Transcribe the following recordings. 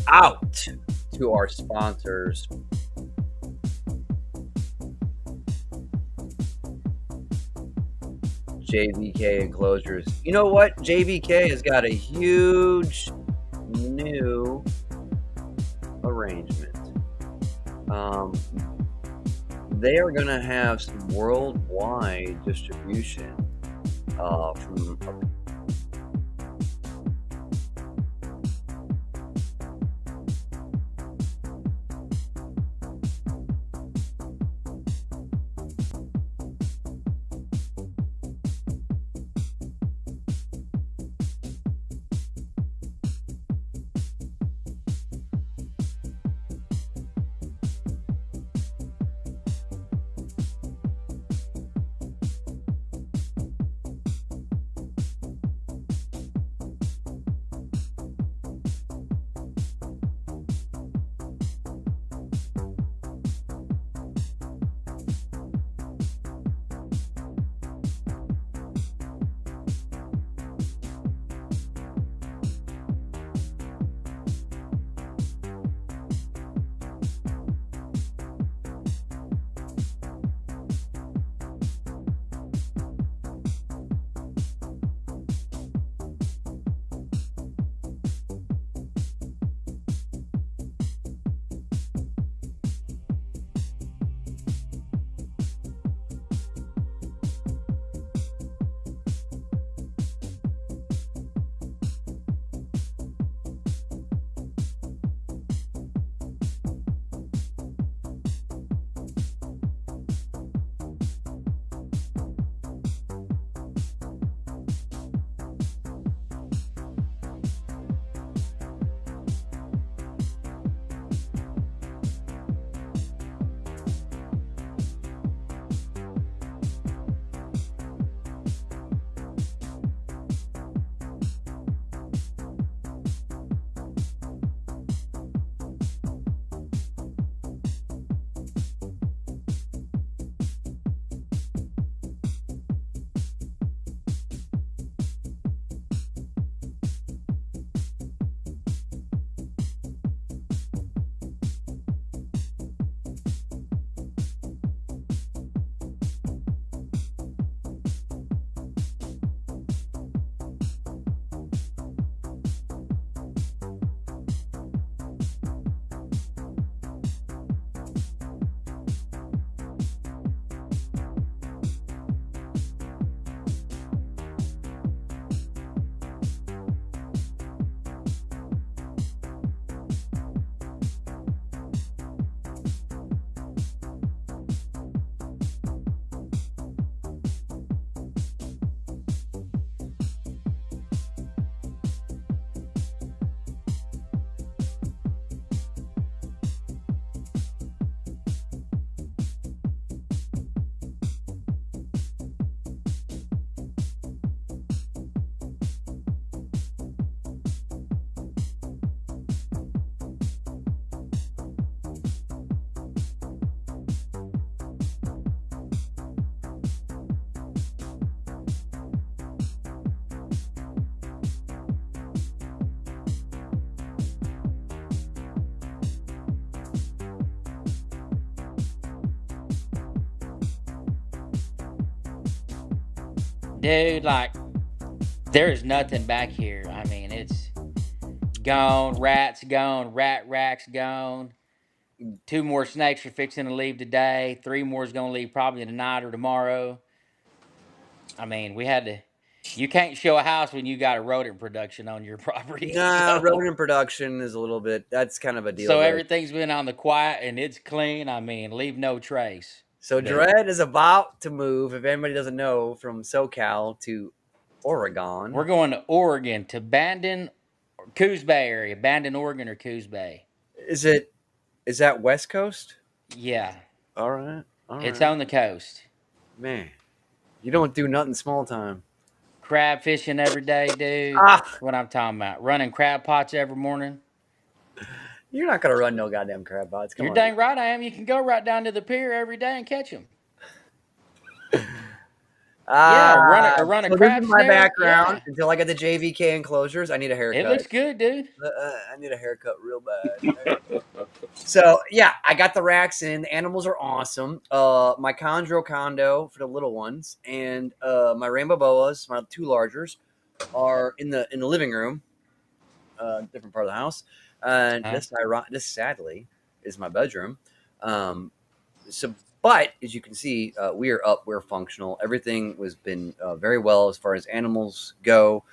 out to our sponsors. JVK Enclosures. You know what? JVK has got a huge new arrangement. They are going to have some worldwide distribution from Dude, like, there's nothing back here. I mean, it's gone. Rats gone. Rat racks gone. 2 more snakes are fixing to leave today. 3 more is going to leave probably tonight or tomorrow. I mean, we had to. You can't show a house when you got a rodent production on your property. Nah, rodent production is a little bit. That's kind of a deal So breaker. everything's been on the quiet and it's clean. I mean, leave no trace. So But Dread is about to move. If anybody doesn't know, from SoCal to Oregon. we're going to Oregon, to Bandon, Coos Bay area. Bandon, Oregon, or Coos Bay. Is that West Coast? Yeah, All right. it's on the coast. Man, you don't do nothing small time. Crab fishing every day, dude. Ah, That's what I'm talking about. Running crab pots every morning. you're not gonna run no goddamn crab pots. Come You're on. dang right I am. You can go right down to the pier every day and catch them. Yeah, Ah, run a so this is craft my snare. background Yeah, until I get the JVK enclosures. I need a it haircut. looks good, dude. I need a haircut real bad. So yeah, I got the racks in. The animals are awesome. My chondro condo for the little ones, and my rainbow boas, my two largers, are in the living room, different part of the house. And Huh? this sadly is my bedroom. Um, so, but as you can see, we are up. We're functional. Everything was been very well as far as animals go.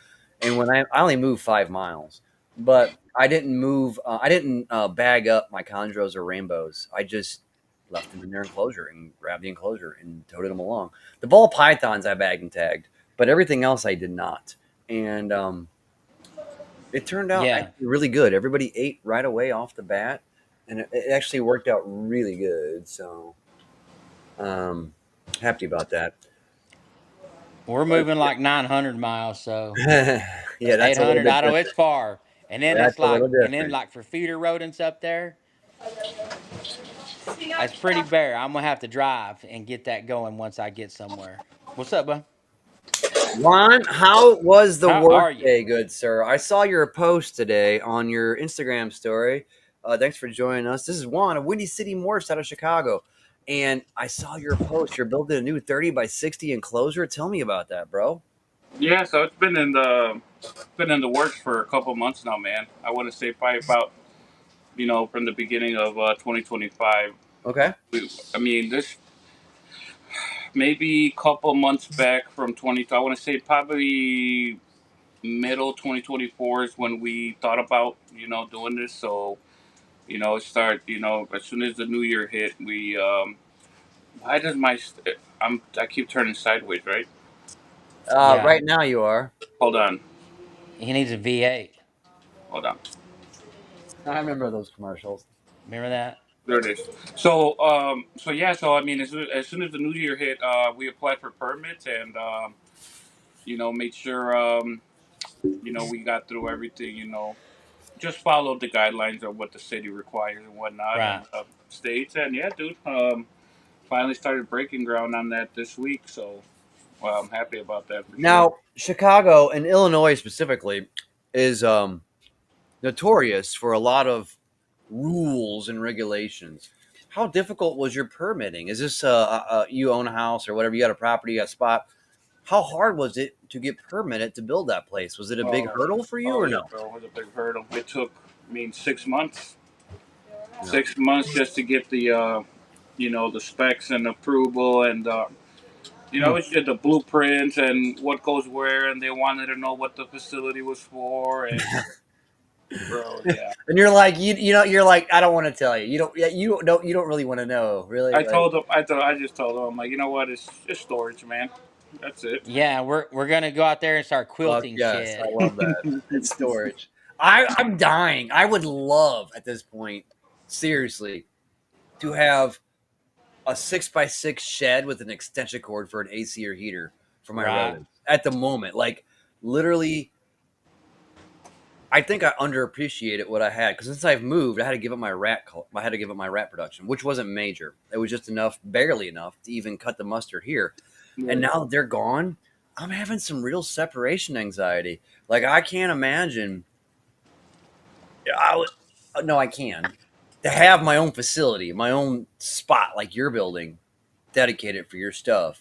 And when I only moved 5 miles, but I didn't move. I didn't bag up my chondros or rainbows. I just left them in their enclosure and grabbed the enclosure and toted them along. The ball pythons I bagged and tagged, but everything else I did not. And it turned out Yeah. actually really good. Everybody ate right away off the bat, and it actually worked out really good. So um, happy about that. We're moving like 900 miles, so Yeah, that's a little 800. bit I know it's different. far, That's a little and then different. like for feeder rodents up there, it's pretty bare. I'm gonna have to drive and get that going once I get somewhere. What's up, bud? Juan, how was the How work are you? day, good sir? I saw your post today on your Instagram story. Thanks for joining us. This is Juan of Windy City Morphs out of Chicago. And I saw your post. You're building a new 30 by 60 enclosure. Tell me about that, bro. Yeah, so it's been in the works for a couple months now, man. I want to say probably about from the beginning of 2025. Okay. I mean, this maybe a couple months back from 20. I want to say probably middle 2024 is when we thought about doing this. So start as soon as the new year hit, we why does I keep turning sideways, right? Yeah, Right now you are. Hold on, he needs a V8. hold on. I remember those commercials. Remember that? There it is. So yeah, so I mean, as soon as the new year hit, we applied for permits and made sure we got through everything. Just followed the guidelines of what the city requires and whatnot, and Right. states. And yeah, dude, finally started breaking ground on that this week. So well, I'm happy about that for sure. Now, Chicago and Illinois specifically is notorious for a lot of rules and regulations. How difficult was your permitting? Is this you own a house or whatever? You got a property, a spot. How hard was it to get permitted to build that place? Was it a big Oh, hurdle for you oh or yeah, no? bro, it was a big hurdle. It took, I mean, 6 months. No. 6 months just to get the specs and approval and Hmm. it's just the blueprints and what goes where, and they wanted to know what the facility was for, and bro, yeah. And you're like, you're like, I don't want to tell you. You don't, yeah, you don't really want to know, really. I Like, told them, I just told them, I'm like, you know what, it's just storage, man. That's it. Yeah, we're gonna go out there and start fuck quilting yes, I shit. love that. It's storage. I'm dying. I would love at this point, seriously, to have a 6 by 6 shed with an extension cord for an AC or heater for my Right. rodents. At the moment, like literally, I think I underappreciated what I had because since I've moved, I had to give up I had to give up my rat production, which wasn't major. It was just enough, barely enough, to even cut the mustard here. And Right. now that they're gone, I'm having some real separation anxiety. Like I can't imagine. I would, no, I can to have my own facility, my own spot, like your building, dedicated for your stuff.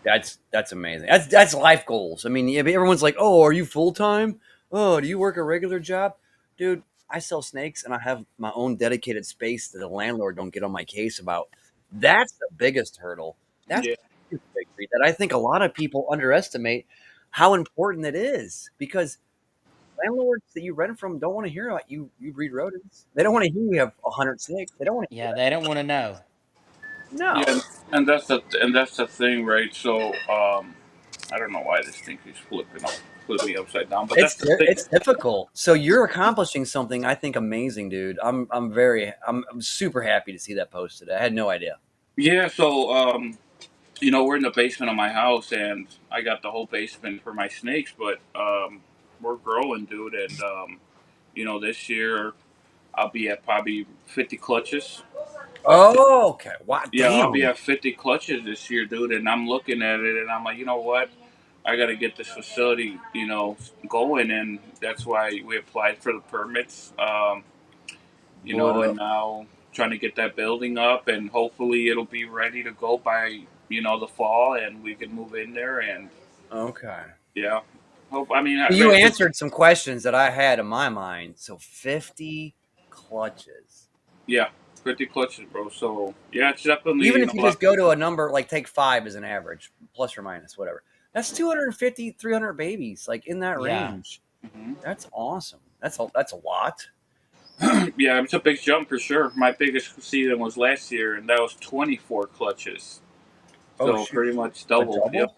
That's amazing. That's life goals. I mean, everyone's like, "Oh, are you full time? Oh, do you work a regular job?" Dude, I sell snakes and I have my own dedicated space that the landlord don't get on my case about. That's the biggest hurdle. That's Yeah. the biggest victory that I think a lot of people underestimate how important it is because landlords that you rent from don't want to hear about you breed rodents. They don't want to hear you have 100 snakes. They don't want to hear Yeah, that. they don't want to know. Yeah, No. and that's the thing, right? So I don't know why this thing keeps flipping me upside down, but that's the thing. It's difficult. So you're accomplishing something I think amazing, dude. I'm super happy to see that post today. I had no idea. Yeah, so we're in the basement of my house, and I got the whole basement for my snakes, but we're growing, dude, and this year I'll be at probably 50 clutches. Oh, okay. Wow, Yeah, I'll be damn. at 50 clutches this year, dude. And I'm looking at it, and I'm like, you know what? I got to get this facility, going, and that's why we applied for the permits. What? And now trying to get that building up, and hopefully it'll be ready to go by the fall, and we can move in there, and Okay. yeah, hope. I mean, You answered some questions that I had in my mind. So 50 clutches. yeah, 50 clutches, bro. So yeah, it's definitely Even if you luck. just go to a number, like take 5 as an average, plus or minus, whatever. That's 250, 300 babies, like in that Yeah. range. Hmm. That's awesome. That's a lot. Yeah, it's a big jump for sure. My biggest season was last year, and that was 24 clutches. Oh So shoot. pretty much A double. Yep. double?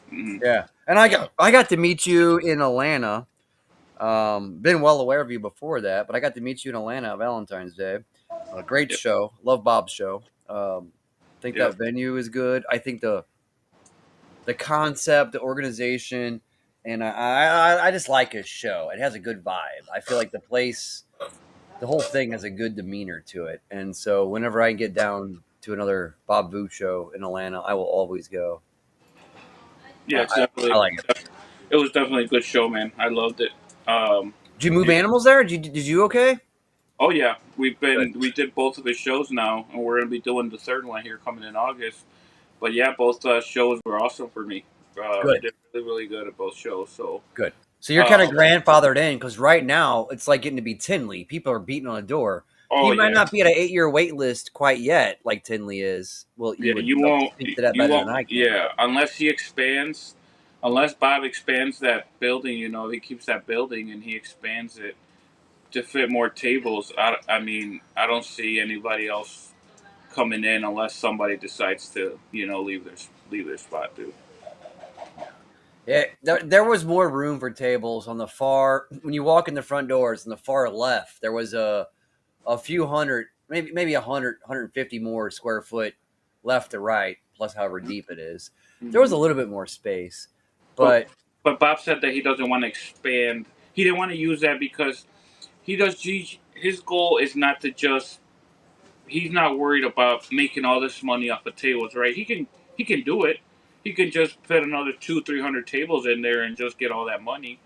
Hmm. Yeah. And I got to meet you in Atlanta. Been well aware of you before that, but I got to meet you in Atlanta on Valentine's Day. A great Yep. show. Love Bob's show. Think Yep. that venue is good. I think the concept, the organization, and I just like his show. It has a good vibe. I feel like the whole thing has a good demeanor to it. And so whenever I get down to another Bob Vu show in Atlanta, I will always go. Yeah, I, it's I definitely like it. it was definitely a good show, man. I loved it. Um, Did you move yeah. animals there? Did you okay? Oh yeah, Good. we did both of his shows now, and we're gonna be doing the third one here coming in August. But yeah, both shows were awesome for me. Good. Did really really good at both shows. So Good. So you're kind of uh, grandfathered in because right now it's like getting to be Tinley. People are beating on the door. He oh might yeah, not be at an 8-year wait list quite yet, like Tinley is. Well, you yeah. would speak to that You better than won't. I can. Yeah, unless he expands, unless Bob expands that building. He keeps that building and he expands it to fit more tables. I mean, I don't see anybody else coming in unless somebody decides to leave their spot, dude. Yeah, there was more room for tables on the far. When you walk in the front doors on the far left, there was a few hundred, maybe 150 more square foot left to right, plus however deep it is. There was Hmm. a little bit more space, But but but Bob said that he doesn't want to expand. He didn't want to use that because his goal is not to just. He's not worried about making all this money off of tables, right? He can do it. He can just fit another 200-300 tables in there and just get all that money.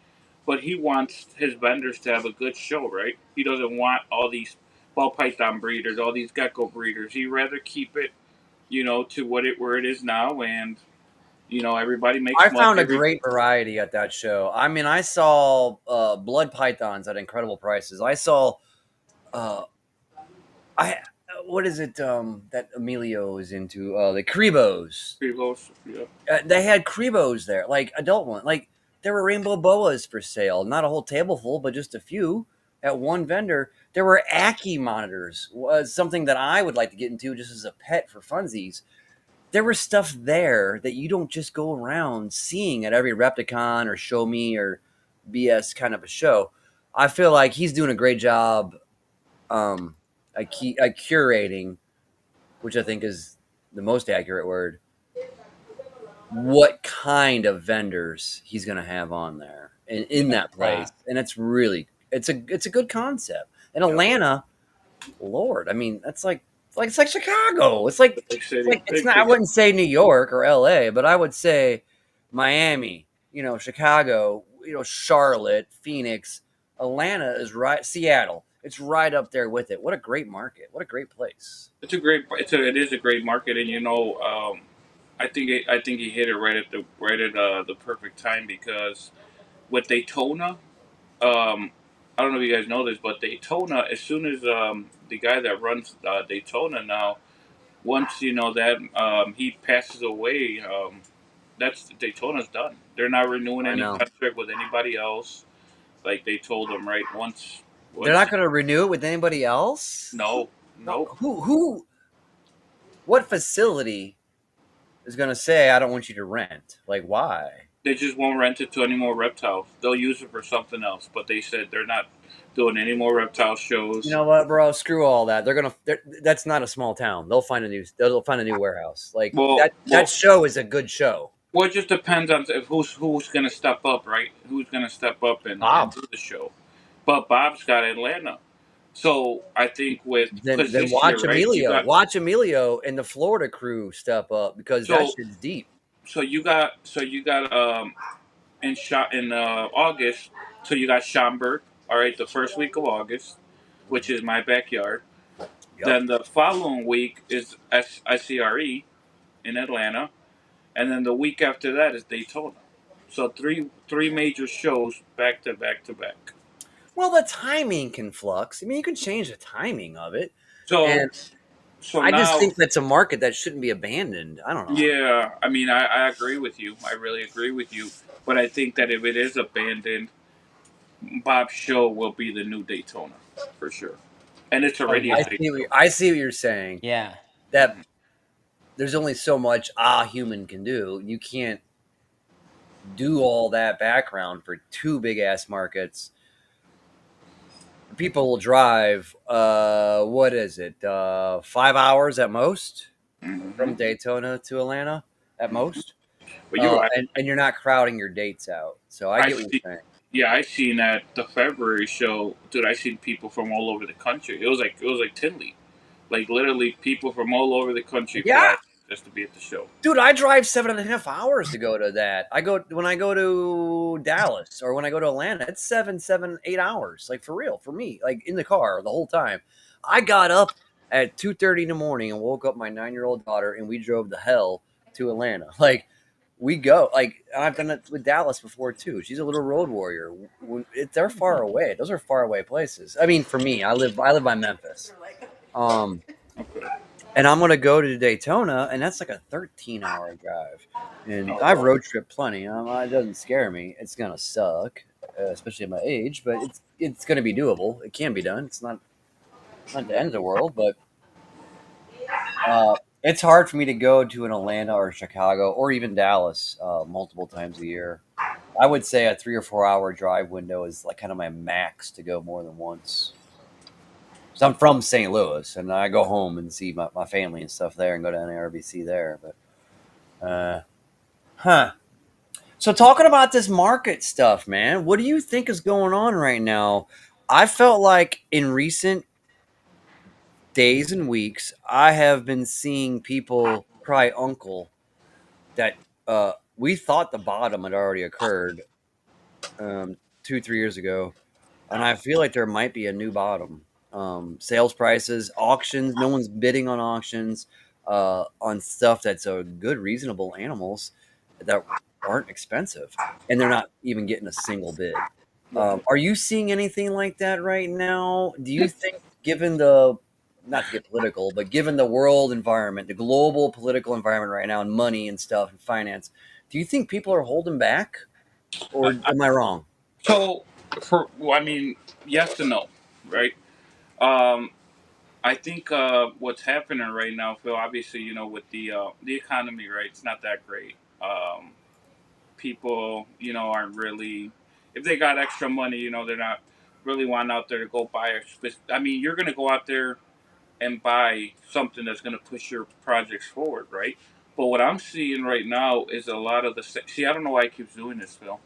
But he wants his vendors to have a good show, right? He doesn't want all these ball python breeders, all these gecko breeders. He'd rather keep it, to where it is now, and everybody makes I money. found a great variety at that show. I mean, I saw blood pythons at incredible prices. I saw uh, I what is it that Emilio is into? The Cribos. Yeah. They had Cribos there, like adult one. Like there were rainbow boas for sale. Not a whole table full, but just a few at one vendor. There were Aki monitors. Was something that I would like to get into just as a pet for funsies. There was stuff there that you don't just go around seeing at every Repticon or Show Me or BS kind of a show. I feel like he's doing a great job um, curating, which I think is the most accurate word, what kind of vendors he's going to have on there in that Right. place. And it's a good concept. In Yep. Atlanta, Lord, I mean, it's like Chicago. The big city, It's big not. I big. wouldn't say New York or L.A., but I would say Miami. Chicago. Charlotte, Phoenix, Atlanta is right. Seattle. It's right up there with it. What a great market. What a great place. It is a great market, and I think he hit it right at the perfect time because with Daytona, I don't know if you guys know this, but Daytona, as soon as the guy that runs Daytona now, once that he passes away, that's Daytona's done. They're not renewing I any know contract with anybody else. Like they told them, right? they're Once not going to renew it with anybody else. no, Well, nope. what facility is going to say I don't want you to rent? Like, why? They just won't rent it to any more reptiles. They'll use it for something else, but they said they're not doing any more reptile You shows. know what, bro? Screw all that. That's not a small town. They'll find a new warehouse. Like Well, that show is a good show. Well, it just depends on if who's going to step up, right? Who's going to step up and Bob. do the show. But Bob's got Atlanta. So I think with because Then this year, watch right? You Emilio. got Watch Emilio and the Florida crew step up because that so shit's deep. you got in August. So you got Schaumburg. All right, the first week of August, which is my backyard. Yep. Then the following week is SCRE in Atlanta, and then the week after that is Daytona. So three major shows back to back to back. Well, the timing can flux. I mean, you can change the timing of it, So and so I just now, think that's a market that shouldn't be abandoned. I don't know. yeah, I mean, I agree with you. I really agree with you. But I think that if it is abandoned, Bob's show will be the new Daytona for sure, and it's Oh already a yeah, Daytona. I see what you're saying. yeah. That there's only so much a human can do. You can't do all that background for two big ass markets. People will drive. What is it? 5 hours at most Hmm. from Daytona to Atlanta at most. But you're right. And you're not crowding your dates out. So I I get what see. you're saying. Yeah, I seen at the February show, dude. I seen people from all over the country. It was like Tinley, like literally people from all over the country Yeah, fly just to be at the show. dude, I drive 7.5 hours to go to that. I go when I go to Dallas or when I go to Atlanta, it's 7, 7, 8 hours. Like for real, for me, like in the car the whole time. I got up at 2:30 in the morning and woke up my 9-year-old daughter, and we drove the hell to Atlanta. Like we go, like I've done it with Dallas before too. She's a little road warrior. They're far away. Those are far away places. I mean, for me, I live by Memphis. Um, Okay. and I'm gonna go to Daytona, and that's like a 13-hour drive. And Oh, I've wow. road tripped plenty. It doesn't scare me. It's gonna suck, especially at my age, but it's gonna be doable. It can be done. It's not the end of the world, but it's hard for me to go to an Atlanta or Chicago or even Dallas multiple times a year. I would say a 3 or 4 hour drive window is like kind of my max to go more than once. So I'm from St. Louis, and I go home and see my family and stuff there, and go to NARBC there. But huh. So talking about this market stuff, man, what do you think is going on right now? I felt like in recent days and weeks, I have been seeing people cry uncle that we thought the bottom had already occurred 2, 3 years ago, and I feel like there might be a new bottom. Sales prices, auctions, no one's bidding on auctions on stuff that's a good, reasonable animals that aren't expensive, and they're not even getting a single bid. Right. Are you seeing anything like that right now? Do you think, given the not to get political, but given the world environment, the global political environment right now, and money and stuff and finance, do you think people are holding back, or am I wrong? So, I mean, yes and no, right? Um, I think what's happening right now, Phil. Obviously, with the economy, right? It's not that great. People, aren't really. If they got extra money, they're not really wanting out there to go buy I mean, you're going to go out there and buy something that's going to push your projects forward, right? But what I'm seeing right now is a lot of the. See, I don't know why it keeps doing this, Phil.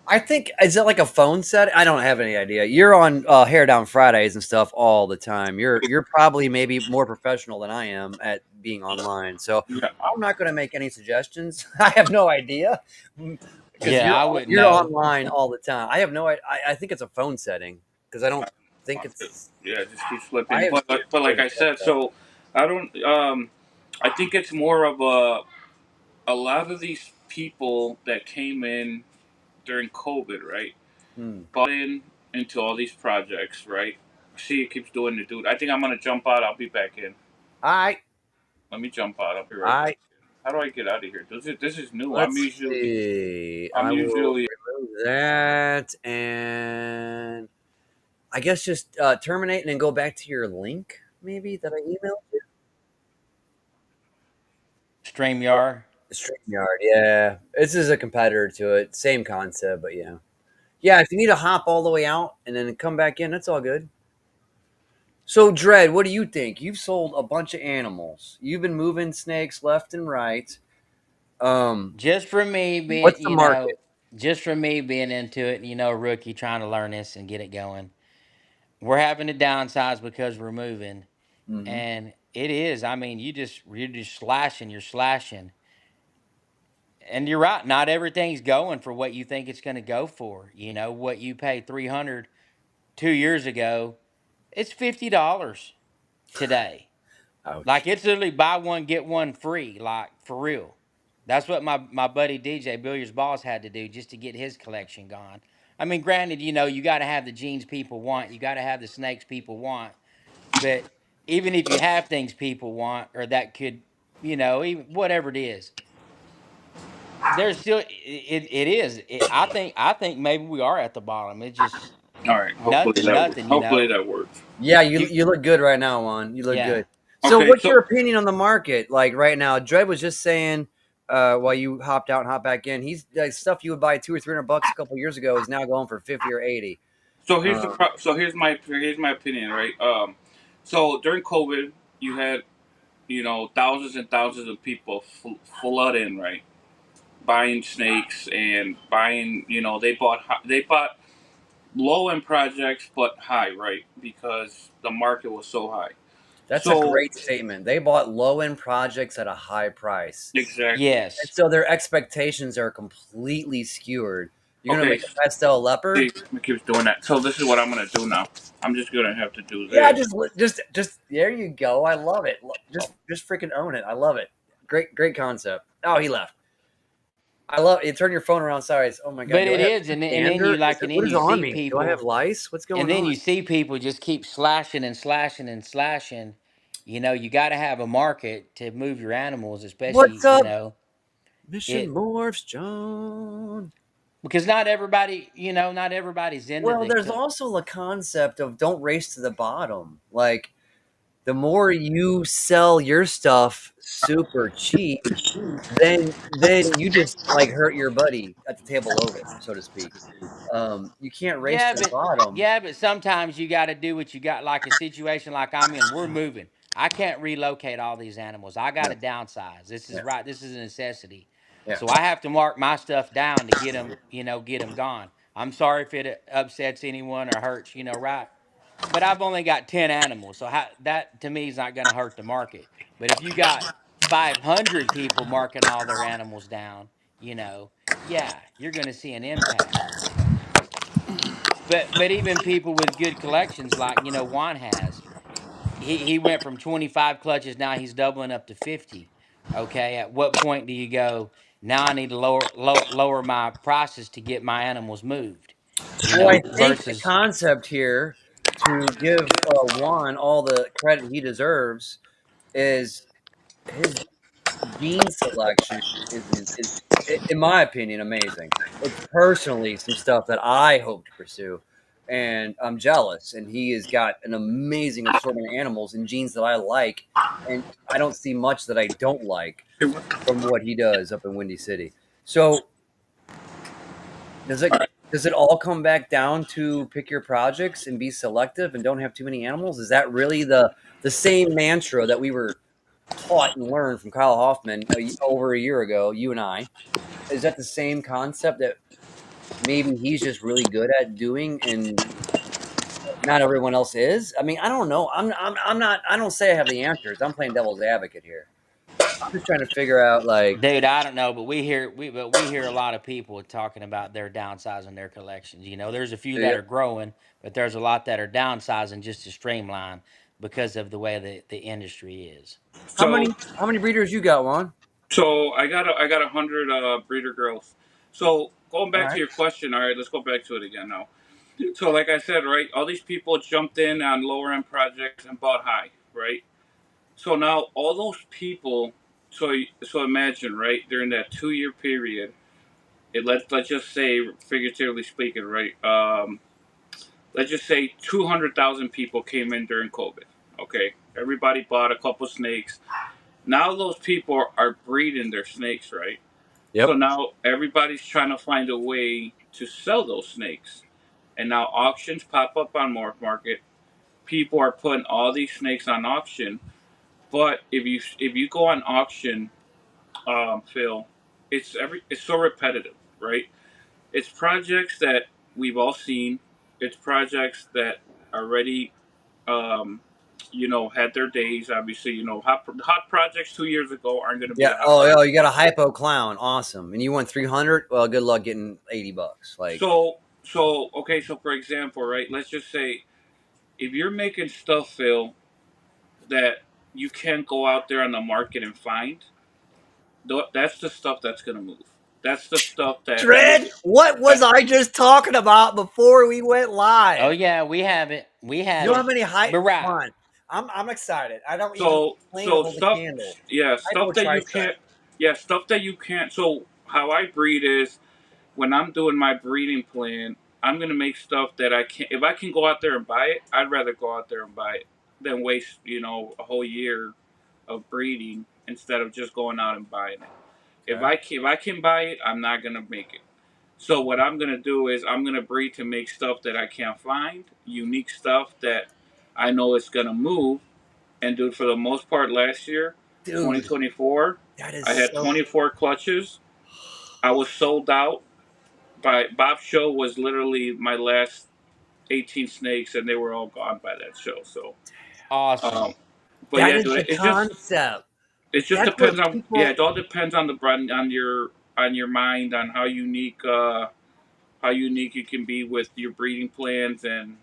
I think is it like a phone set? I don't have any idea. You're on Hair Down Fridays and stuff all the time. You're probably maybe more professional than I am at being online. So Yeah. I'm not going to make any suggestions. I have no idea because Yeah, I wouldn't you're know. online all the time. I have no. I think it's a phone setting because I don't think it's. Yeah, it just keeps I flipping. have But like I said, so I don't. I think it's more of a lot of these people that came in during COVID, right? Hmm. Bought into all these projects, right? See, it keeps doing it, dude. I think I'm gonna jump out. I'll be back in. I Let me jump out. I'll be right back. I How do I get out of here? This is new. I'm let's usually see. I'm I will usually remove that, and I guess just terminate and then go back to your link, maybe that I emailed you. StreamYard. StreamYard, yeah. This is a competitor to it. Same concept, but yeah. Yeah, if you need to hop all the way out and then come back in, that's all good. So, Dread, what do you think? You've sold a bunch of animals. You've been moving snakes left and right. Um, Just for me being, what's the market? just for me being into it, rookie trying to learn this and get it going. we're having to downsize because we're moving, Hmm. and it is. I mean, you're just slashing. You're slashing, and you're right. Not everything's going for what you think it's going to go for. You know what you paid 300 2 years ago. It's $50 today. Like Ouch. it's literally buy one get one free. Like for real. That's what my buddy DJ Billiards Balls had to do just to get his collection gone. I mean, granted, you got to have the jeans people want. You got to have the snakes people want. But even if you have things people want, or that could, even whatever it is, there's still it is. I think maybe we are at the bottom. It's just All right. nothing. Hopefully that works. Yeah, you You, you look good right now, Juan. You look Yeah. good. So, okay. what's So your opinion on the market? Like right now, Dred was just saying, while you hopped out and hopped back in, he's like stuff you would buy $200 or $300 a couple years ago is now going for 50 or 80. so here's my opinion, right? So during COVID, you had thousands and thousands of people flood in, right, buying snakes and buying. They bought low end projects, but high, right, because the market was so high. That's a So great statement. They bought low end projects at a high price, exactly. and Yes. so their expectations are completely skewered. You're gonna Okay. make a pastel leopard? See, it keeps doing that. So this is what I'm gonna do now. I'm just gonna have to do Yeah, this. just there you go. I love it. Just freaking own it. I love it. Great concept. Oh, he left. I love it. Turn your phone around. Sorry. Oh my god. But Do I it have is, and then dander? you like, and What then is you on see me? Do I have people, lice? What's and going then on? you see people just keep slashing and slashing and slashing. You got to have a market to move your animals, especially What's up, Mission it Morphs, John? because not everybody's into Well, the. there's also the concept of don't race to the bottom. Like the more you sell your stuff super cheap, then you just like hurt your buddy at the table over, so to speak. You can't race Yeah, to the but bottom. yeah, but sometimes you got to do what you got. Like a situation like I'm in, we're moving. I can't relocate all these animals. I got Yeah, to downsize. This is yeah, right. This is a necessity. yeah. So I have to mark my stuff down to get them, get them gone. I'm sorry if it upsets anyone or hurts, right? But I've only got 10 animals, so that to me is not going to hurt the market. But if you got 500 people marking all their animals down, yeah, you're going to see an impact. But even people with good collections like Juan has, he went from 25 clutches, now he's doubling up to 50. Okay, at what point do you go, now I need to lower my prices to get my animals moved, Well, I think the versus. concept here, to give Juan all the credit he deserves, is his gene selection is, in my opinion, amazing. It's personally some stuff that I hope to pursue, and I'm jealous. And he has got an amazing assortment of animals and genes that I like, and I don't see much that I don't like from what he does up in Windy City. So does it All right. does it all come back down to pick your projects and be selective and don't have too many animals? Is that really the same mantra that we were taught and learned from Kyle Hoffman over a year ago, you and I? Is that the same concept that maybe he's just really good at doing and not everyone else is? I mean, I don't know. I'm not. I don't say I have the answers. I'm playing devil's advocate here. I'm just trying to figure out like, Dude, I don't know, but we hear a lot of people talking about their downsizing their collections. There's a few that yep. are growing, but there's a lot that are downsizing just to streamline because of the way the industry is. how So many how many breeders you got, Juan? so I got 100 breeder girls. So going All back to right. your question, all right, let's go back to it again now. So like I said, right, all these people jumped in on lower end projects and bought high, right? So now all those people, so imagine, right, during that 2 year period, let's just say, figuratively speaking, right, let's just say 200,000 people came in during COVID. Okay, everybody bought a couple snakes. Now those people are breeding their snakes, right? So Yep. now everybody's trying to find a way to sell those snakes, and now auctions pop up on Morph Market. People are putting all these snakes on auction, but if you go on auction, Phil, it's so repetitive, right? It's projects that we've all seen. It's projects that already, um, had their days. Obviously, hot projects 2 years ago aren't going to be Yeah. the hot Oh, projects. you got a hypo clown. Awesome. And you won 300. Well, good luck getting $80. Like, Okay, so for example, right? Let's just say if you're making stuff, Phil, that you can't go out there on the market and find, that's the stuff that's going to move. That's the stuff that you're. Dread, what was That, I just talking about before we went Oh live? yeah, we have it. We You have know so how it. many But right. Come on. I'm excited. I don't even so claim to so hold a stuff, candle. yeah, Hypo stuff that you tricep. can't. Yeah, stuff that you can't. So how I breed is when I'm doing my breeding plan, I'm gonna make stuff that I can. If I can go out there and buy it, I'd rather go out there and buy it than waste a whole year of breeding instead of just going out and buying it. Okay. If I can buy it, I'm not gonna make it. So what I'm gonna do is I'm gonna breed to make stuff that I can't find, unique stuff that I know is gonna move. And dude, for the most part, last year, Dude, 2024, that is I had so 24 clutches. I was sold out. By Bob's show was literally my last 18 snakes, and they were all gone by that show. So, Awesome. um, but that yeah, is dude, the concept. it just That's what depends on, yeah, people it all depends on the brand, on your mind, on how unique you can be with your breeding plans, and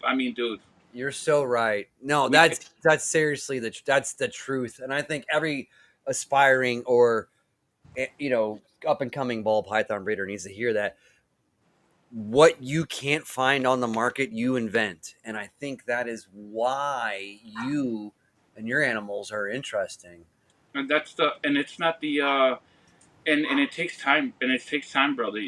I mean, dude, you're so right. No, we can. that's seriously that's the truth. And I think every aspiring or up and coming ball python breeder needs to hear that what you can't find on the market, you invent. And I think that is why you and your animals are interesting. And and it's not the and it takes time, brother.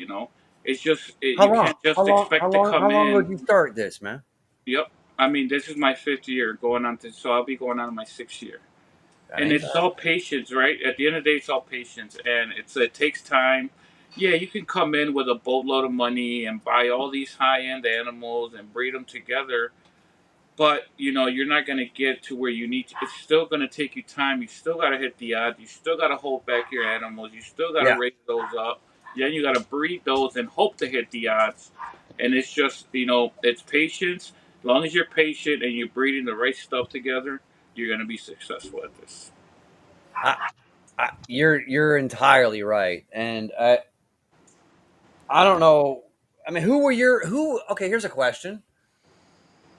It's just How you long? can't just expect to How come long ago in. did you start this, man? Yep. I mean, this is my fifth year going on to, so I'll be going on to my sixth year. That And ain't it's bad. all patience, right? At the end of the day, it's all patience, and it takes time. Yeah, you can come in with a boatload of money and buy all these high end animals and breed them together, but you're not going to get to where you need to. It's still going to take you time. You still got to hit the odds. You still got to hold back your animals. You still got to Yeah. raise those up. Then you got to breed those and hope to hit the odds. And it's just it's patience. As long as you're patient and you're breeding the right stuff together, you're going to be successful at this. I, you're entirely right. And I don't know. I mean, who? Okay, here's a question.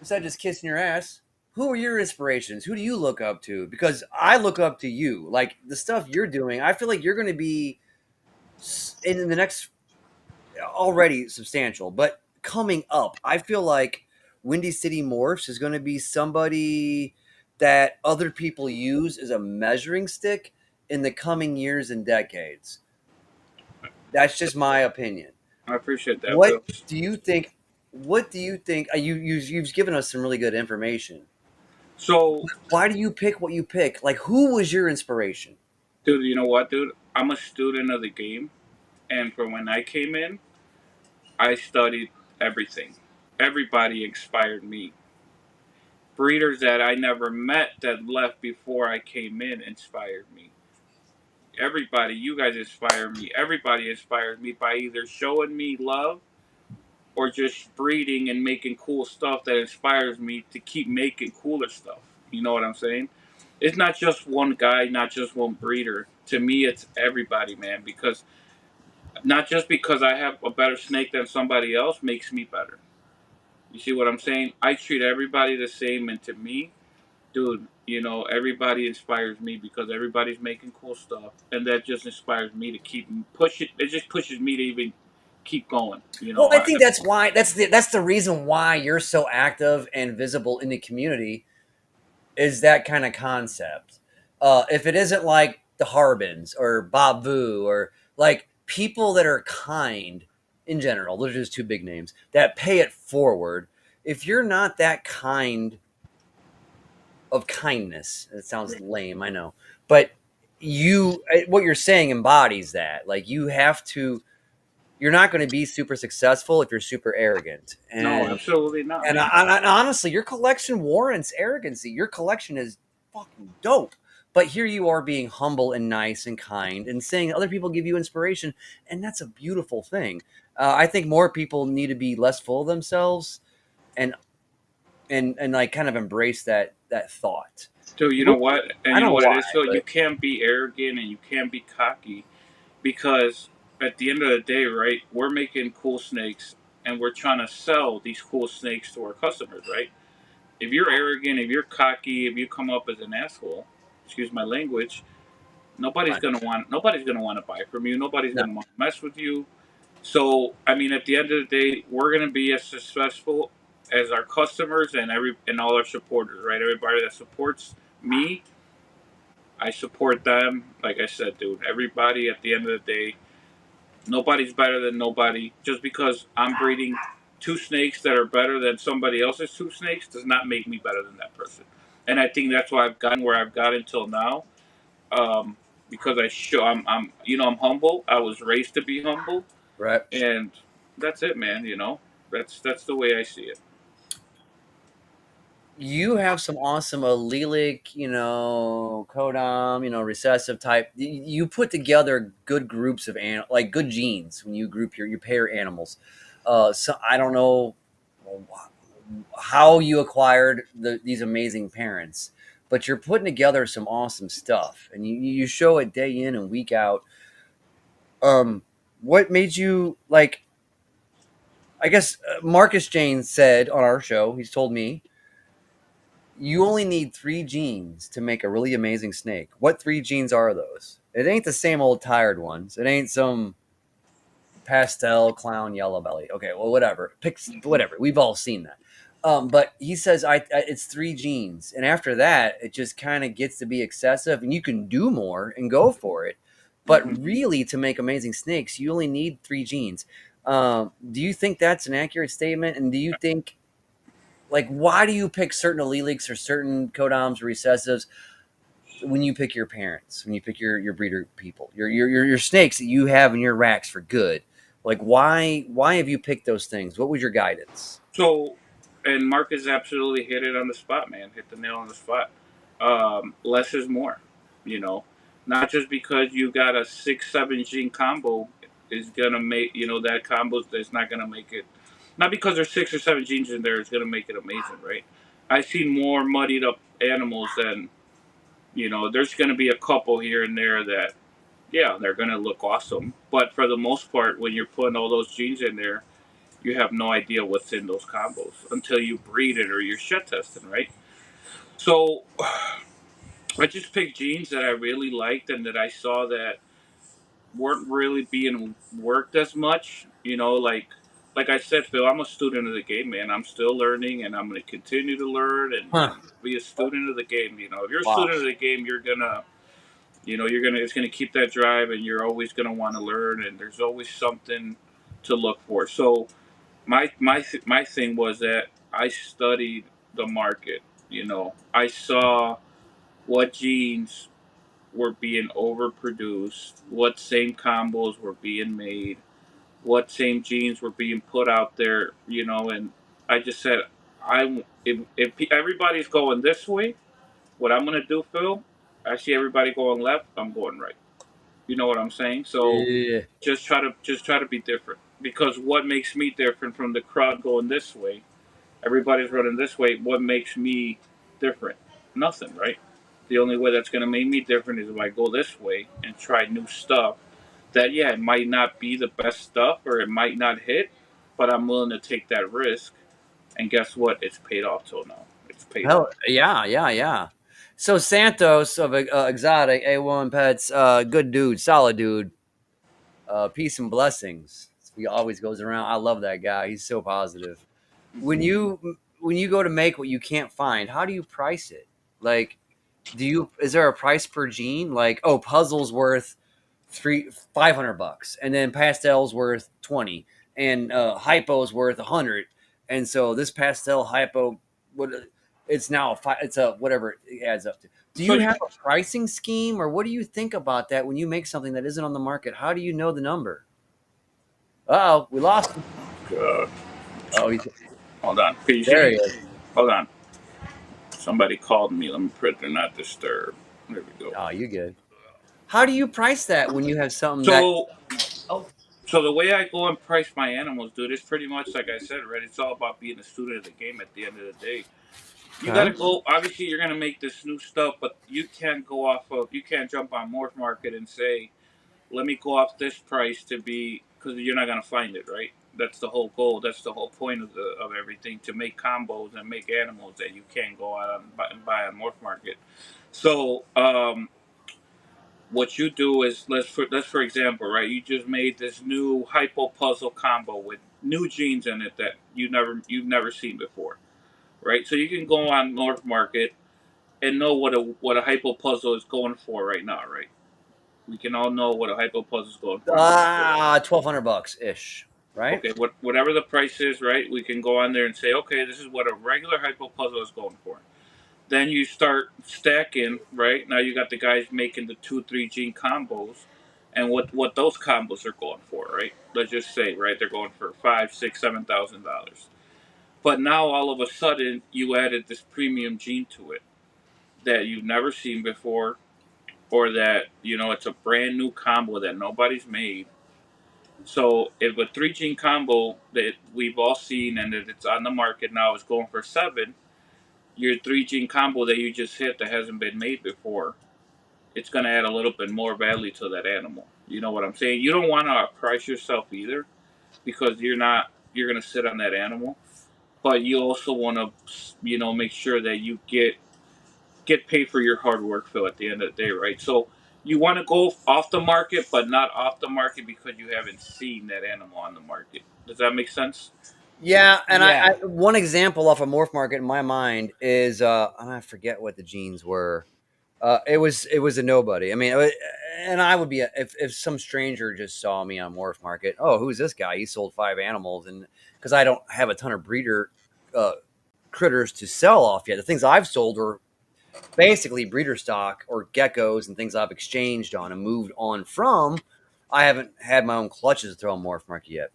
Besides just kissing your ass, who are your inspirations? Who do you look up to? Because I look up to you. Like the stuff you're doing, I feel like you're going to be in the next already substantial, but coming up, I feel like Windy City Morphs is going to be somebody that other people use as a measuring stick in the coming years and decades. That's just my opinion. I appreciate that, What Phil. do you think? What do you think? You've given us some really good information. So, Why do you pick what you pick? Like, who was your inspiration? dude, you know what, dude? I'm a student of the game, and from when I came in, I studied everything. Everybody inspired me. Breeders that I never met that left before I came in inspired me. Everybody, you guys inspire me. Everybody inspires me by either showing me love or just breeding and making cool stuff that inspires me to keep making cooler stuff. You know what I'm saying? It's not just one guy, not just one breeder. To me, it's everybody, man, because not just because I have a better snake than somebody else makes me better. You see what I'm saying? I treat everybody the same, and to me, dude, everybody inspires me because everybody's making cool stuff, and that just inspires me to keep push it. It just pushes me to even keep going. Well, I think that's why that's the reason why you're so active and visible in the community is that kind of concept. If it isn't like the Harbins or Bob Vu or like people that are kind in general, those are just two big names that pay it forward. If you're not that kind of kindness, it sounds lame, I know, but what you're saying embodies that. Like you have to, you're not going to be super successful if you're super arrogant. No, absolutely not, And man. honestly, your collection warrants arrogancy. Your collection is fucking dope. But here you are being humble and nice and kind and saying other people give you inspiration. And that's a beautiful thing. I think more people need to be less full of themselves and and like kind of embrace that thought. So you know What, what, and I you know don't know what it why, is. So you but can't be arrogant and you can't be cocky because at the end of the day, right? We're making cool snakes and we're trying to sell these cool snakes to our customers, right? If you're arrogant, if you're cocky, if you come up as an asshole, excuse my language, fine. nobody's gonna want to buy from you. Nobody's No, gonna want to mess with you. So I mean, at the end of the day, we're gonna be as successful as our customers and all our supporters, right? Everybody that supports me, I support them. Like I said, dude, everybody at the end of the day, nobody's better than nobody. Just because I'm breeding two snakes that are better than somebody else's two snakes does not make me better than that person. And I think that's why I've gotten where I've gotten till now. Um, because I'm humble. I was raised to be humble, right. and that's it, man. That's the way I see it. You have some awesome allelic, codom, recessive type. You put together good groups of like good genes when you group your pair animals. So I don't know how you acquired these amazing parents, but you're putting together some awesome stuff, and you show it day in and week out. What made you like? I guess Marcus Jane said on our show. He's told me you only need three genes to make a really amazing snake. What three genes are those? It ain't the same old tired ones. It ain't some pastel clown yellow belly. Okay, well, whatever. Pick Mm-hmm. whatever. We've all seen that. But he says it's three genes, and after that, it just kind of gets to be excessive, and you can do more and go for it. But Mm-hmm. really, to make amazing snakes, you only need three genes. Do you think that's an accurate statement? And do you think like why do you pick certain allelics or certain codoms or recessives when you pick your parents, when you pick your breeder people, your snakes that you have in your racks for good? Like why have you picked those things? What was your guidance? So, and Marcus absolutely hit it on the spot, man. Hit the nail on the spot. Less is more. You know, not just because you got a 6, 7 gene combo is gonna make that combo is not gonna make it. Not because there's 6 or 7 genes in there is gonna make it amazing, right? I've seen more muddied up animals than There's gonna be a couple here and there that yeah they're gonna look awesome, but for the most part, when you're putting all those genes in there you have no idea what's in those combos until you breed it or you're shed testing, right? So I just picked genes that I really liked and that I saw that weren't really being worked as much. Like I said, Phil, I'm a student of the game, man. I'm still learning and I'm going to continue to learn Huh. and be a student of the game. If you're a Wow. student of the game, it's going to keep that drive and you're always going to want to learn and there's always something to look for. So my thing was that I studied the market. I saw what genes were being overproduced, what same combos were being made, what same genes were being put out there. And I just said, if everybody's going this way, what I'm gonna do, Phil, I see everybody going left, I'm going right. You know what I'm saying? So Yeah. just try to be different because what makes me different from the crowd going this way, everybody's running this way, what makes me different? Nothing, right? The only way that's going to make me different is if I go this way and try new stuff that yeah, it might not be the best stuff or it might not hit, but I'm willing to take that risk, and guess what, it's paid off till now. It's paid Hell off. yeah, yeah, yeah. So Santos of Exotic A1 Pets, good dude, solid dude. Peace and blessings. He always goes around. I love that guy. He's so positive. When Mm-hmm. you go to make what you can't find, how do you price it? Like, is there a price per gene? Like, oh, puzzle's worth 500 bucks, and then pastel's worth 20, and hypo's worth 100, and so this pastel hypo, what it's now it's a whatever it adds up to. Do So you have a pricing scheme, or what do you think about that when you make something that isn't on the market? How do you know the number? Oh, we lost him. uh, Oh, he's hold on, can you see there. me? He is. Hold on, somebody called me. Let me put do not disturb. There we go. Oh, you good. How do you price that when you have something that? So Oh, So the way I go and price my animals, dude, it's pretty much like I said, right? It's all about being a student of the game at the end of the day. You got Okay. to go. Obviously, you're gonna make this new stuff, but you can't go off of. You can't jump on Morph Market and say, "Let me go off this price to be," because you're not gonna find it, right? That's the whole goal. That's the whole point of everything, to make combos and make animals that you can't go out and buy on Morph Market. So, what you do is, let's for example, right? You just made this new hypo puzzle combo with new genes in it that you've never seen before, right? So you can go on North Market and know what a hypo puzzle is going for right now, right? We can all know what a hypo puzzle is going for. $1,200 ish, right? Okay, whatever the price is, right? We can go on there and say, okay, this is what a regular hypo puzzle is going for. Then you start stacking, right? Now you got the guys making the 2, 3 gene combos, and what those combos are going for, right? Let's just say, right, they're going for 5, 6, 7 thousand dollars. But now all of a sudden you added this premium gene to it that you've never seen before, or that it's a brand new combo that nobody's made. So if a 3 gene combo that we've all seen and that it's on the market now is going for 7, your 3 gene combo that you just hit that hasn't been made before, it's going to add a little bit more value to that animal. You know what I'm saying? You don't want to price yourself either, because you're going to sit on that animal, but you also want to make sure that you get paid for your hard work, Phil, at the end of the day, right? So you want to go off the market, but not off the market because you haven't seen that animal on the market. Does that make sense? Yeah, and I Yeah. one example off of Morph Market in my mind is and I forget what the genes were. It was a nobody. I mean, and I would be if some stranger just saw me on Morph Market. Oh, who's this guy? He sold 5 animals, and because I don't have a ton of breeder uh, critters to sell off yet, the things I've sold are basically breeder stock or geckos and things I've exchanged on and moved on from. I haven't had my own clutches to throw on Morph Market yet.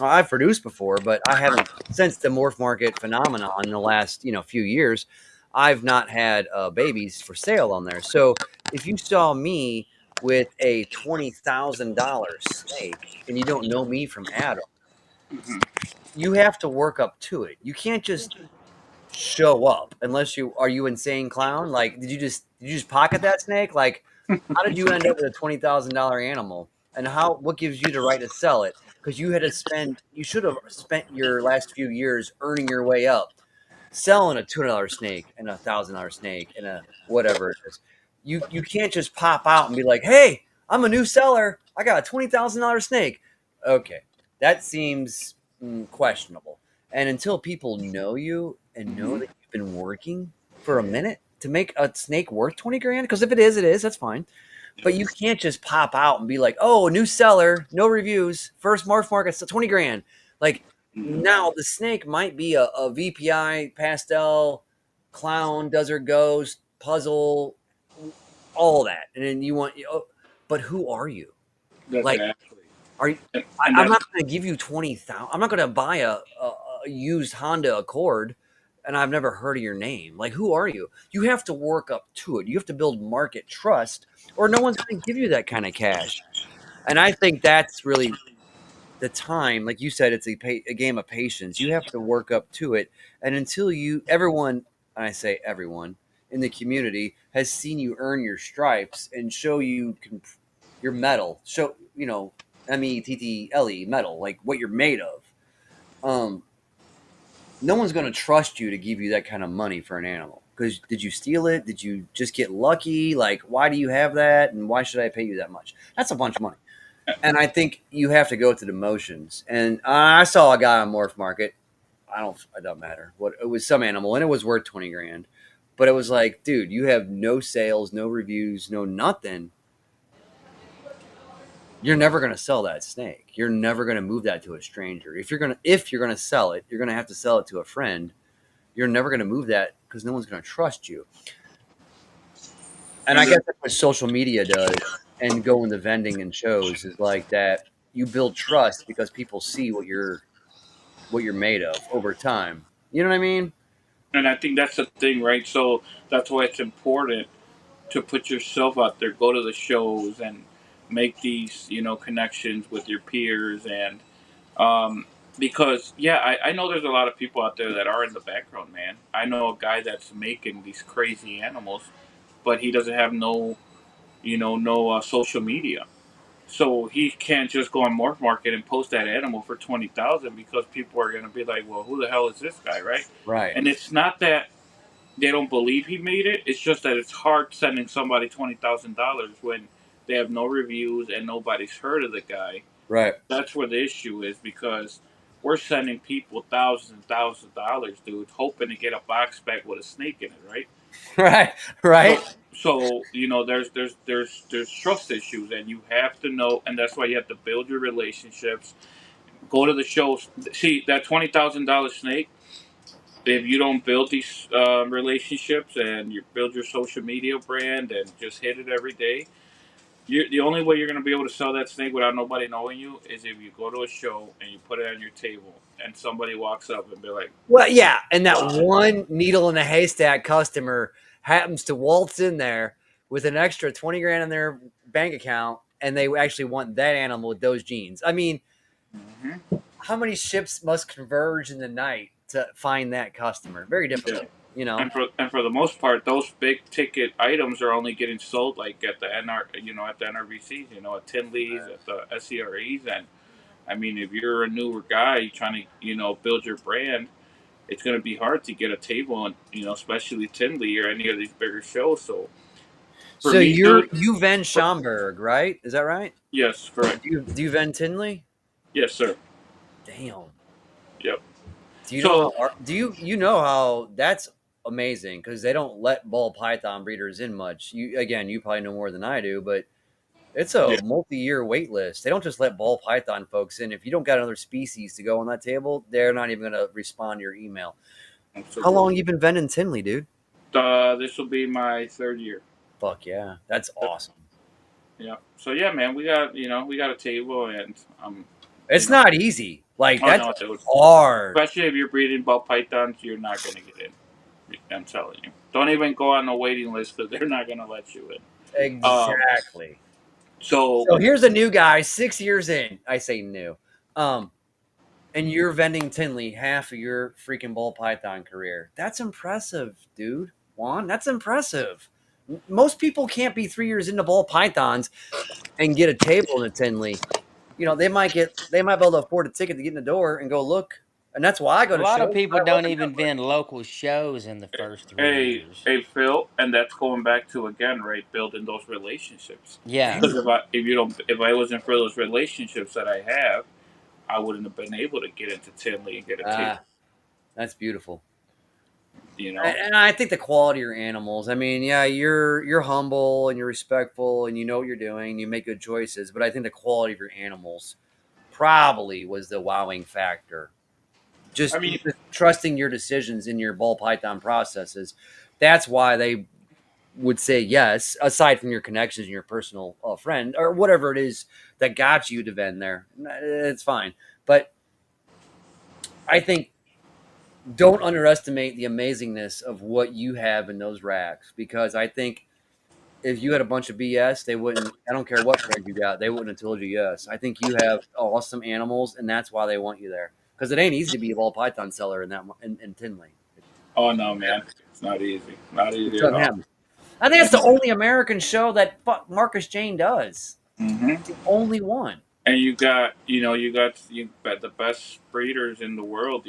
I've produced before, but I haven't since the Morph Market phenomenon in the last few years. I've not had babies for sale on there. So if you saw me with a $20,000 snake and you don't know me from Adam, Hmm. you have to work up to it. You can't just show up unless you are you insane clown. Like, did you just pocket that snake? Like, how did you end up with a $20,000 animal? And what gives you the right to sell it? Because you should have spent your last few years earning your way up, selling a $200 snake and $1,000 snake and a whatever it is. You can't just pop out and be like, hey, I'm a new seller. I got a $20,000 snake. Okay, that seems questionable. And until people know you and know Hmm. that you've been working for a minute to make a snake worth 20 grand, because if it is, it is. That's fine. But you can't just pop out and be like, "Oh, new seller, no reviews, first Morph Market, so 20 grand." Like, Hmm. now the snake might be a VPI pastel clown, desert ghost, puzzle, all that, and then but who are you? Like, Exactly. are you? And I'm that's not going to give you 20,000. I'm not going to buy a used Honda Accord, and I've never heard of your name. Like, who are you? You have to work up to it. You have to build market trust, or no one's going to give you that kind of cash. And I think that's really the time. Like you said, it's a game of patience. You have to work up to it, and until everyone, and I say everyone in the community has seen you earn your stripes and show your metal, show METTLE metal, like what you're made of. Um, no one's going to trust you to give you that kind of money for an animal. Because did you steal it? Did you just get lucky? Like, why do you have that? And why should I pay you that much? That's a bunch of money. And I think you have to go through the motions. And I saw a guy on Morph Market. It don't matter what it was, some animal, and it was worth 20 grand. But it was like, dude, you have no sales, no reviews, no nothing. You're never going to sell that snake. You're never going to move that to a stranger. If you're going to sell it, you're going to have to sell it to a friend. You're never going to move that because no one's going to trust you. And I and guess the, that's what social media does, and going to vending and shows is like that. You build trust because people see what you're made of over time. You know what I mean? and I think that's the thing, right? So that's why it's important to put yourself out there, go to the shows, and make these connections with your peers and um, because yeah, I know there's a lot of people out there that are in the background, man. I know a guy that's making these crazy animals, but he doesn't have no social media. So he can't just go on Morph Market and post that animal for 20,000 because people are going to be like, "Well, who the hell is this guy?" Right? Right. And it's not that they don't believe he made it. It's just that it's hard sending somebody $20,000 when they have no reviews and nobody's heard of the guy. Right. That's where the issue is because we're sending people thousands and thousands of dollars, dude, hoping to get a box back with a snake in it, right? Right. So Right. there's trust issues, and you have to know, and that's why you have to build your relationships. Go to the shows. See that $20,000 snake. If you don't build these relationships and you build your social media brand and just hit it every day, the only way you're going to be able to sell that snake without nobody knowing you is if you go to a show and you put it on your table and somebody walks up and be like, Well, yeah, and that "Wow, one needle in a haystack customer happens to waltz in there with an extra 20 grand in their bank account, and they actually want that animal with those genes. I mean, mm-hmm. how many ships must converge in the night to find that customer? Very Yeah." difficult, you know. And for the most part, those big ticket items are only getting sold like at the at the NRVCs, at Tinley's, at the SCREs, and I mean, if you're a newer guy trying to build your brand, it's going to be hard to get a table, and especially Tinley or any of these bigger shows. So for So me, dude, you Ven Schomburg, right? Is that right? yes, correct, Do you Ven Tinley? yes, sir, Damn. yep. Do you know So how? Do you know how that's amazing? Because they don't let ball python breeders in much. You probably know more than I do, but it's a yeah, multi-year wait list. They don't just let ball python folks in. If you don't got another species to go on that table, they're not even going to respond to your email. How absolutely. long you been vending Tinley, dude? This will be my third year. Fuck yeah, that's awesome. Yeah. So yeah, man, we got a table, and you It's know, not easy. Like oh that's no, dude. hard. Especially if you're breeding ball pythons, you're not gonna get in. I'm telling you. Don't even go on the waiting list because they're not gonna let you in. Um. Exactly. So So here's a new guy, 6 years in. I say new. Um, and you're vending Tinley half of your freaking ball python career. That's impressive, dude. Juan, that's impressive. Most people can't be 3 years into ball pythons and get a table in a Tinley. They might be able to afford a ticket to get in the door and go look. And that's why I go A to lot of shows. people I love don't the even network. vend local shows in the first three hey, years. hey, Phil, and that's going back to again, right? Building those relationships. Yeah. Because Damn. if I wasn't for those relationships that I have, I wouldn't have been able to get into Tinley and get a table. Ah, that's beautiful. You And know. and I think the quality of your animals. I mean, yeah, you're humble and you're respectful and you know what you're doing. You make good choices, but I think the quality of your animals probably was the wowing factor. I Just, mean, just trusting your decisions in your ball python processes. That's why they would say yes. Aside from your connections and your personal friend or whatever it is that got you to vend there, it's fine. But I think don't underestimate the amazingness of what you have in those racks because I think if you had a bunch of BS, they wouldn't. I don't care what friends you got, they wouldn't have told you yes. I think you have awesome animals, and that's why they want you there because it ain't easy to be a ball python seller in Tinley. oh no, man, it's not easy. Not It easy at doesn't all. happen. I think it's the only American show that Marcus Jane does. Hmm. It's the only one. And you got the best breeders in the world,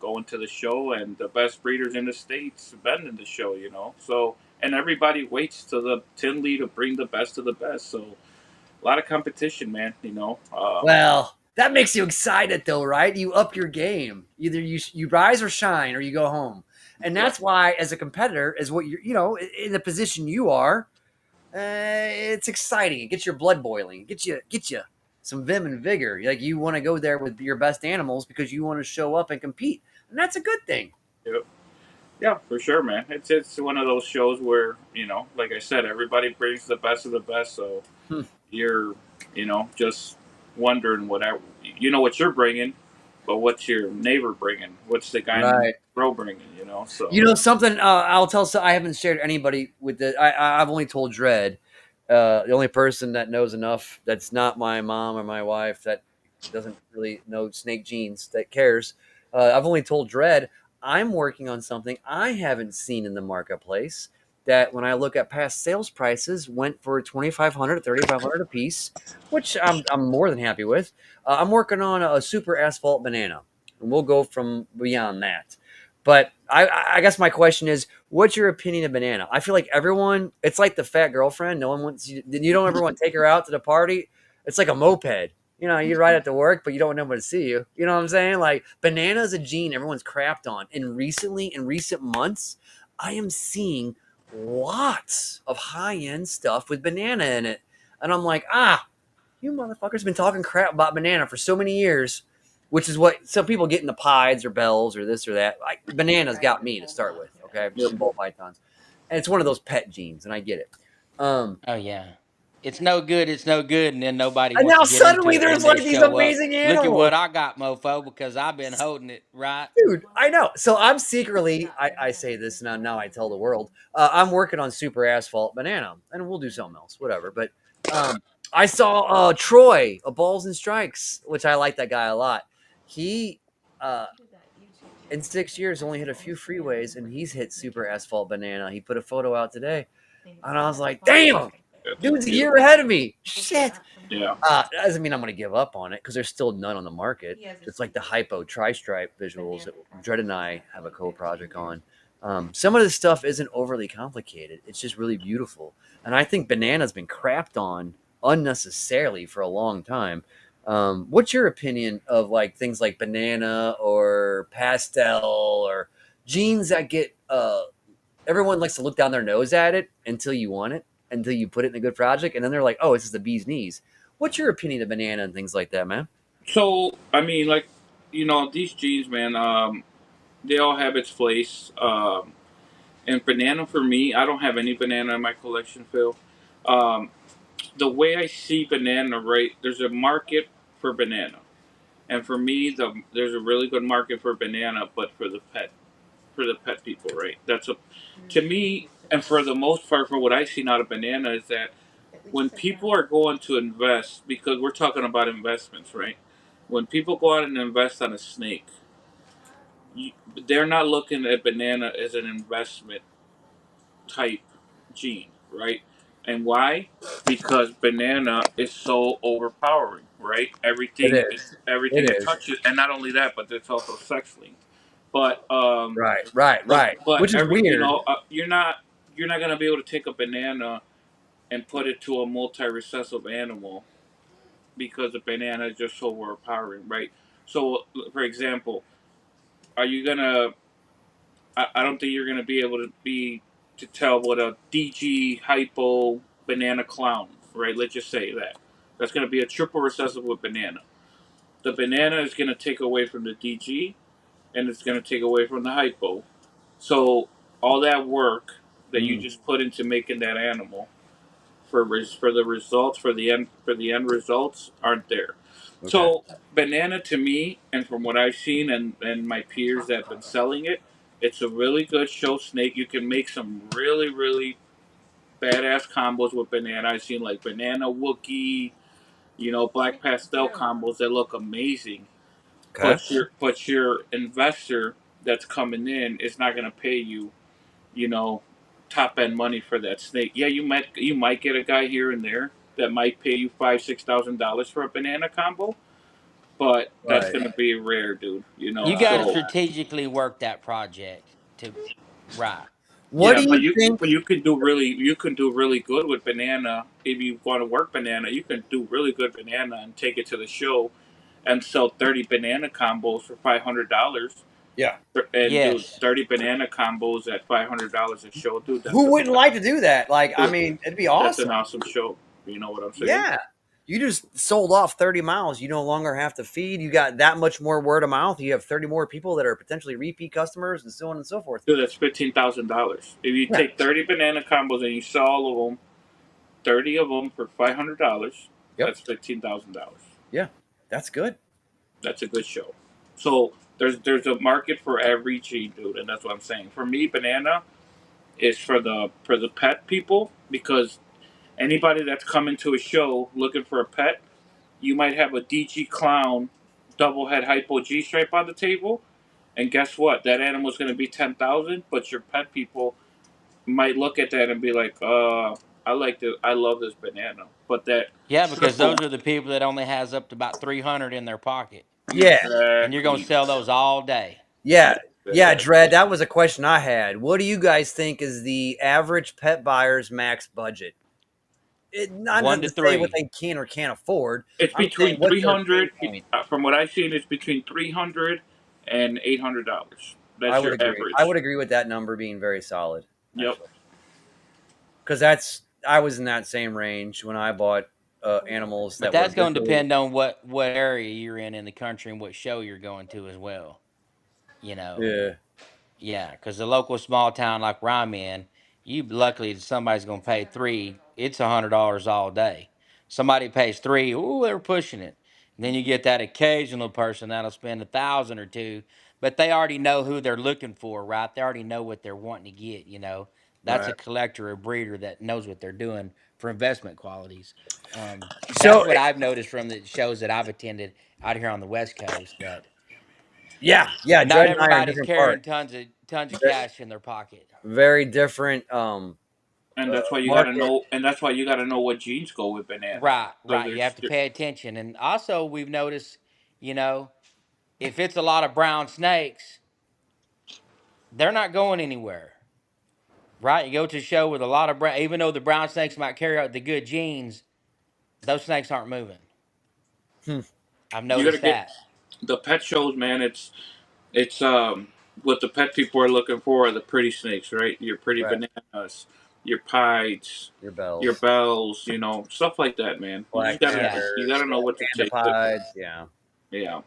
going to the show, and the best breeders in the states vending the show, So and everybody waits to the Tinley to bring the best of the best. So a lot of competition, man. Well, that makes you excited though, right? You up your game. Either you rise or shine, or you go home. And Yeah, that's why, as a competitor, is what in the position you are. It's exciting. It gets your blood boiling. Get you some vim and vigor. Like you want to go there with your best animals because you want to show up and compete, and that's a good thing. yeah, yeah, for sure, man. It's one of those shows where like I said, everybody brings the best of the best. So Hmm. you're just wondering what you're bringing, but what's your neighbor bringing? What's the guy in the Right. row bringing? So You know something? I'll tell. So I haven't shared anybody with the. I've only told Dred. The only person that knows enough that's not my mom or my wife that doesn't really know snake genes that cares. I've only told Dredd I'm working on something I haven't seen in the marketplace. That when I look at past sales prices, went for 2,500, 3,500 a piece, which I'm more than happy with. I'm working on a super asphalt banana, and we'll go from beyond that. But I guess my question is, what's your opinion of banana? I feel like everyone, it's like the fat girlfriend. No one wants you. You don't ever want to take her out to the party. It's like a moped. You know, you ride it to work, but you don't want anyone to see you. You know what I'm saying? Like banana is a gene everyone's crapped on. And recently, in recent months, I am seeing lots of high end stuff with banana in it, and I'm like, you motherfuckers been talking crap about banana for so many years, which is what some people get in the pies or bells or this or that. Like bananas got me to start with, okay, Yep. in ball pythons, and it's one of those pet genes, and I get it. Oh yeah. It's no good, it's no good, and then nobody And wants now to get into suddenly it there's when they like these show up. amazing Look at what animals. I got, mofo, because I've been holding it, right? Dude, I know. So I'm secretly, I say this now. Now I tell the world, I'm working on super asphalt banana, and we'll do something else, whatever. But I saw Troy, a Balls and Strikes, which I like that guy a lot. He uh, in 6 years only hit a few freeways, and he's hit super asphalt banana. He put a photo out today, and I was like, damn, That's dude's a year beautiful. ahead of me. Shit. Yeah. That doesn't mean I'm going to give up on it because there's still none on the market. Just like the hypo tri-stripe visuals that Dredd and I have a co-project on. Some of this stuff isn't overly complicated. It's just really beautiful. And I think banana's been crapped on unnecessarily for a long time. What's your opinion of like things like banana or pastel or jeans that get everyone likes to look down their nose at it until you want it, until you put it in a good project, and then they're like, "Oh, this is the bee's knees." What's your opinion of banana and things like that, man? So I mean, like, these jeans, man. They all have its place. And banana for me, I don't have any banana in my collection, Phil. Um, the way I see banana, right? There's a market for banana, and for me, there's a really good market for banana, but for the pet people, right? That's a to me, and for the most part, for what I see out of banana is that when people are going to invest, because we're talking about investments, right? When people go out and invest on a snake, you, they're not looking at banana as an investment type gene, right? And why? Because banana is so overpowering, right? It Everything, is. It everything it is. touches, and not only that, but it's also sex linked. But Right. Right. Right. but Which is every weird. you're not gonna be able to take a banana and put it to a multi-recessive animal because the banana is just so overpowering, right? So, for example, are you gonna? I don't think you're gonna be able to tell what a DG hypo banana clown, right? Let's just say that that's gonna be a triple recessive with banana. The banana is gonna take away from the DG, and it's gonna take away from the hypo. So all that work that you Mm, just put into making that animal for the results for the end results aren't there. okay. So banana to me, and from what I've seen and my peers that have been selling it, it's a really good show snake. You can make some really badass combos with banana. I've seen like banana Wookie, black pastel combos that look amazing. Okay. But your investor that's coming in is not going to pay you you know, top end money for that snake. Yeah, you might get a guy here and there that might pay you $5,000-6,000 for a banana combo, but that's Right. gonna be rare, dude. You got to So strategically work that project to right. What yeah, do you think? but you can do really good with banana if you want to work banana. You can do really good banana and take it to the show and sell 30 banana combos for $500 Yeah. and do Yes. 30 banana combos at $500 a show, dude. Who wouldn't like to do that? Like, I mean, it'd be That's an awesome. awesome show. You know what I'm saying? Yeah. You just sold off 30 miles. You no longer have to feed. You got that much more word of mouth. You have 30 more people that are potentially repeat customers and so on and so forth. Dude, that's $15,000. If you Yeah. take 30 banana combos and you sell all of them, 30 of them for $500, Yep. that's $15,000. Yeah. That's good. That's a good show. So there's a market for every G, dude, and that's what I'm saying. For me, banana is for the pet people because Anybody that's coming to a show looking for a pet, you might have a DG clown double head hypo G stripe on the table, and guess what? That animal's going to be 10,000, but your pet people might look at that and be like, I like this, I love this banana, but that Yeah, because triple, those are the people that only has up to about 300 in their pocket, Yeah, and you're gonna exactly, sell those all day. yeah, yeah, Dread. exactly. That was a question I had. What do you guys think is the average pet buyer's max budget? Not One to to say what three. they can or can't afford. It's I'm saying between what's three their pain hundred. point. From what I've seen, it's between 300 and $800. I That's would your agree. I average. would agree with that number being very solid, Yep. actually, because that's I was in that same range when I bought animals But that were that's going to visually. depend on what area you're in the country and what show you're going to as well. You know, Yeah, yeah, because the local small town like where I'm in, you luckily somebody's going to pay three. It's $100 all day. Somebody pays three. Ooh, they're pushing it. And then you get that occasional person that'll spend 1,000 or two, but they already know who they're looking for, right? They already know what they're wanting to get. That's a right. collector or breeder that knows what they're doing for investment qualities. That's So what I've noticed from the shows that I've attended out here on the West Coast. That yeah, yeah. not Dread and I are in everybody's different carrying parts. tons of Ve- cash in their pocket. Very different And that's why you got to market. know. And that's why you got to know what genes go with banana. Right, So right. You there's have to pay attention. And also we've noticed, you know, if it's a lot of brown snakes, they're not going anywhere. Right? You go to a show with a lot of brown, even though the brown snakes might carry out the good genes, those snakes aren't moving. Hmm. I've you got to noticed get that. the pet shows, man. It's what the pet people are looking for are the pretty snakes, right? Your pretty Right. bananas, your pieds, Your your bells, bells, stuff like that, man. You just black Yeah, gotta panthers, know what to yeah, panda take. pieds. Yeah. Yeah. Yep.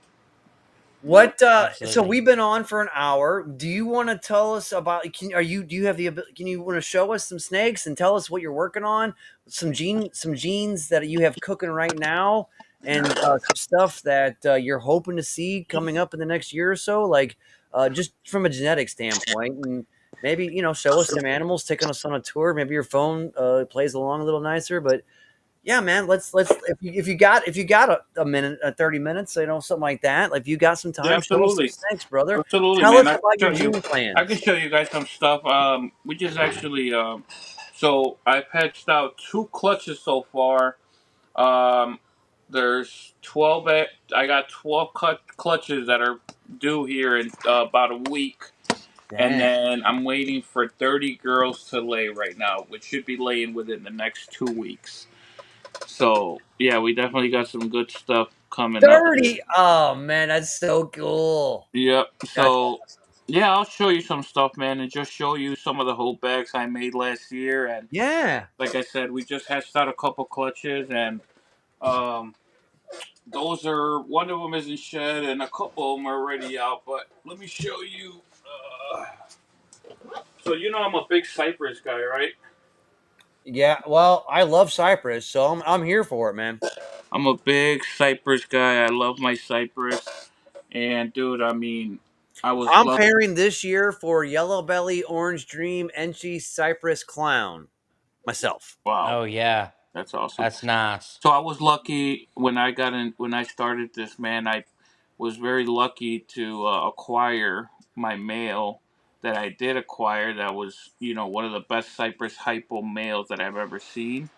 What so absolutely. we've been on for an hour. Do you want to tell us about do you have the ability, can you want to show us some snakes and tell us what you're working on? Some genes that you have cooking right now and some stuff that you're hoping to see coming up in the next year or so, like just from a genetic standpoint, and maybe show us some animals, taking us on a tour. Maybe your phone plays along a little nicer, but yeah, man. Let's if you got a minute, 30 minutes, something like that. Like, if you got some Yeah, time, show us some absolutely. snakes, brother. Absolutely, Tell man. us about your gene I can plans. show you guys some stuff. We just actually so I've hatched out two clutches so far. Um, there's 12. I got 12 clutches that are due here in about a week, and Dang. then I'm waiting for 30 girls to lay right now, which should be laying within the next 2 weeks. So yeah, we definitely got some good stuff coming up here. 30. Oh man, that's so cool. Yep. That's So awesome. yeah, I'll show you some stuff, man, and just show you some of the whole bags I made last year. And Yeah. like I said, we just hatched out a couple clutches, and um, those are one of them is in shed, and a couple of them are already out. But let me show you. Uh, so I'm a big cypress guy, right? Yeah. Well, I love Cypress, so I'm here for it, man. I'm a big cypress guy. I love my cypress, and dude, I mean, I was I'm lucky. pairing this year for Yellow Belly, Orange Dream, Enchi, Cypress, Clown myself. Wow, Oh yeah, that's awesome. that's nice. So I was lucky when I started this, man. I was very lucky to acquire my male that I did acquire. That was one of the best Cypress hypo males that I've ever seen,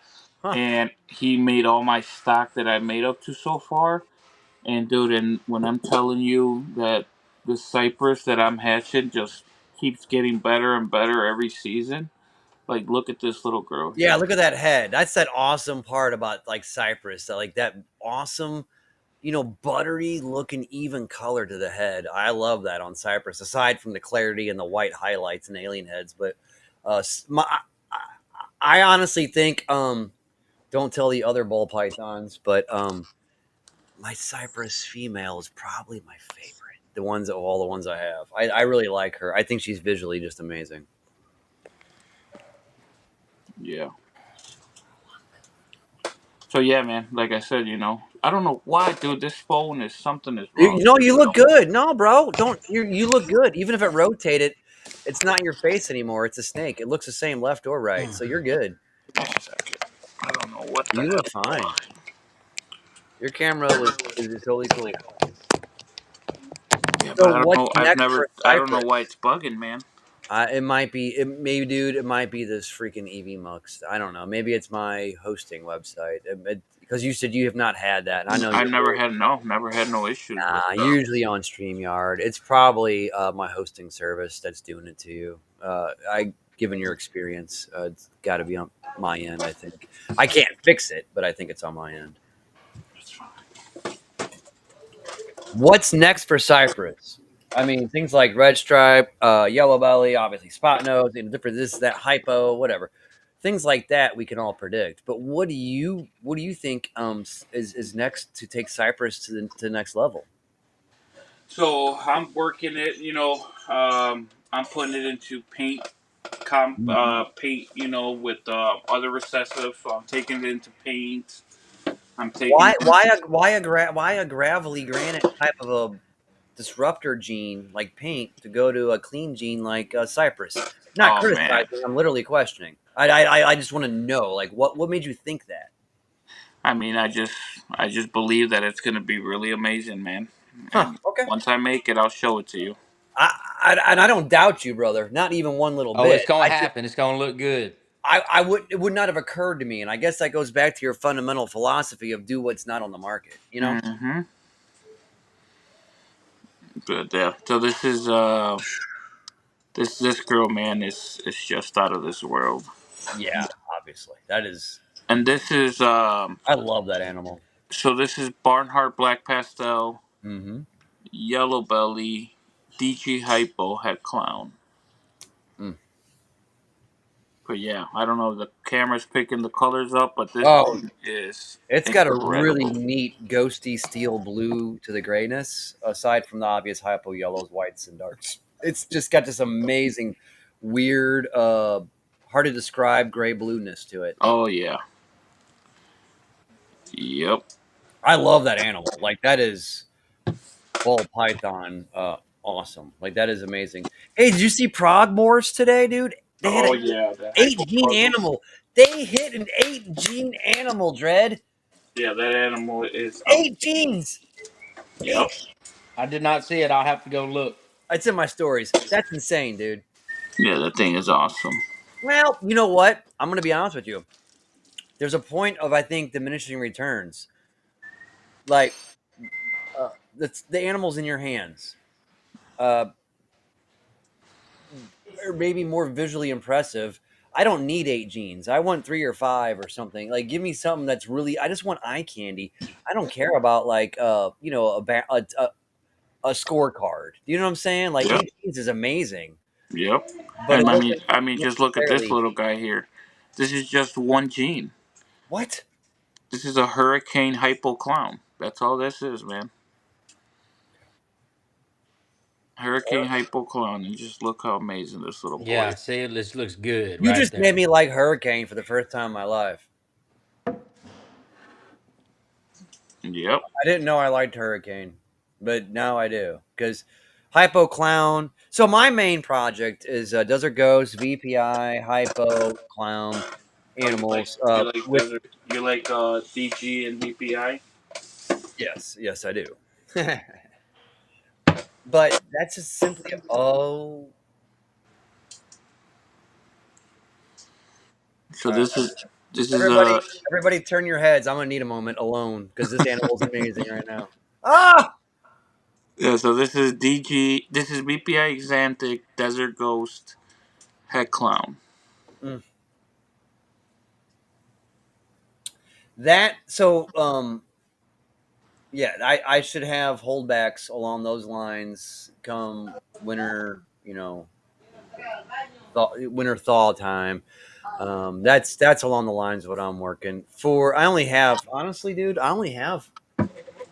Huh. and he made all my stock that I made up to so far. And dude, and when I'm telling you that the Cypress that I'm hatching just keeps getting better and better every season. Like, look at this little girl Yeah, here. look at that head. That's that awesome part about like Cypress. Like that awesome, buttery looking even color to the head. I love that on Cypress, aside from the clarity and the white highlights and alien heads. But I honestly think, don't tell the other ball pythons, but my Cypress female is probably my favorite. The ones of all the ones I have. I really like her. I think she's visually just amazing. Yeah. So yeah, man. Like I said, I don't know why, dude. This phone is something is You, wrong. you know, you look good. No, bro, don't. You look good. Even if it rotated, it's not your face anymore. It's a snake. It looks the same left or right. So you're good. Just a second. I don't know what the You look hell. fine. Your camera was is totally cool. Yeah, but So I don't what's know. next for I don't know why Cypress? it's bugging, man. It might be, it maybe, dude. It might be this freaking EV Mux. I don't know. Maybe it's my hosting website. Because you said you have not had that, and I know I you're never had never had no issues with. usually on StreamYard. It's probably my hosting service that's doing it to you. Given your experience, it's got to be on my end. I think I can't fix it, but I think it's on my end. What's next for Cypress? I mean, things like red stripe, yellow belly, obviously spot nose, different this, that, hypo, whatever. Things like that we can all predict. But what do you think is next to take Cypress to the next level? So I'm working it. I'm putting it into paint. With other recessive. So I'm taking it into paint. I'm taking Why it why into. why a gravelly granite type of a disruptor gene like paint to go to a clean gene like Cypress? Not Oh man. criticizing. I'm literally questioning. I just want to know like what made you think that? I mean, I just believe that it's gonna be really amazing, man. Huh? And Okay. once I make it, I'll show it to you. And I don't doubt you, brother. Not even one little Oh, bit. it's gonna happen. It's gonna look good. I would it would not have occurred to me, and I guess that goes back to your fundamental philosophy of do what's not on the market. You know? Mm-hmm. Good. Yeah. So this girl, man, is just out of this world. Yeah, obviously. That is. And this is I love that animal. this is Barnhart Black Pastel, Mm-hmm. Yellow Belly, DG Hypo Head Clown. Mm. But yeah, I don't know. The camera's picking the colors up, but this Oh, thing is it's got a really incredible. neat ghosty steel blue to the grayness, aside from the obvious hypo yellows, whites, and darks. It's just got this amazing, weird, hard to describe gray blueness to it. Oh yeah. Yep. I love that animal. Like that is ball python, awesome. Like that is amazing. Hey, did you see Prague Morphs today, dude? They had Oh an yeah. The eight hypo gene puzzles. animal. They hit an 8 gene animal, Dread. Yeah, that animal is. 8 genes. Yep. Eight. I did not see it. I'll have to go look. It's in my stories. That's insane, dude. Yeah, that thing is awesome. Well, you know what? I'm going to be honest with you. There's a point of, I think, diminishing returns. Like, the animal's in your hands. Uh, or maybe more visually impressive. I don't need 8 genes. I want 3 or 5 or something. Like, give me something that's really. I just want eye candy. I don't care about like a scorecard. You know what I'm saying? Like Yep. 8 genes is amazing, Yep. but it And doesn't I mean, just look at this necessarily. little guy here. This is just one gene. What? This is a hurricane hypo clown. That's all this is, man. Hurricane hypo clown, and just look how amazing this little boy Yeah, is. see, this looks good You right just made there. me like Hurricane for the first time in my life. Yep. I didn't know I liked Hurricane, but now I do because Hypo Clown. So my main project is Desert Ghost, VPI, Hypo Clown, animals. With You like DG and DPI? yes, yes, I do. But that's just simply So all right. this is Everybody, turn your heads. I'm gonna need a moment alone because this animal's amazing right now. Ah, yeah. So this is DG. This is VPI Exantic Desert Ghost Head Clown. mm. That so yeah, I should have holdbacks along those lines come winter, winter thaw time. That's along the lines of what I'm working for. I only have honestly, dude. I only have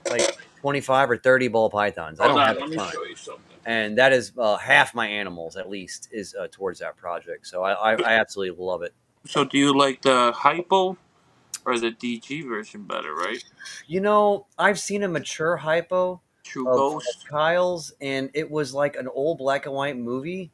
like 25 or 30 ball pythons. I Hold don't have on, let a me ton, show you something. and that is half my animals at least is towards that project. So I absolutely love it. So do you like the hypo or the DG version better? Right? I've seen a mature hypo True of Ghost. Kyle's, and it was like an old black and white movie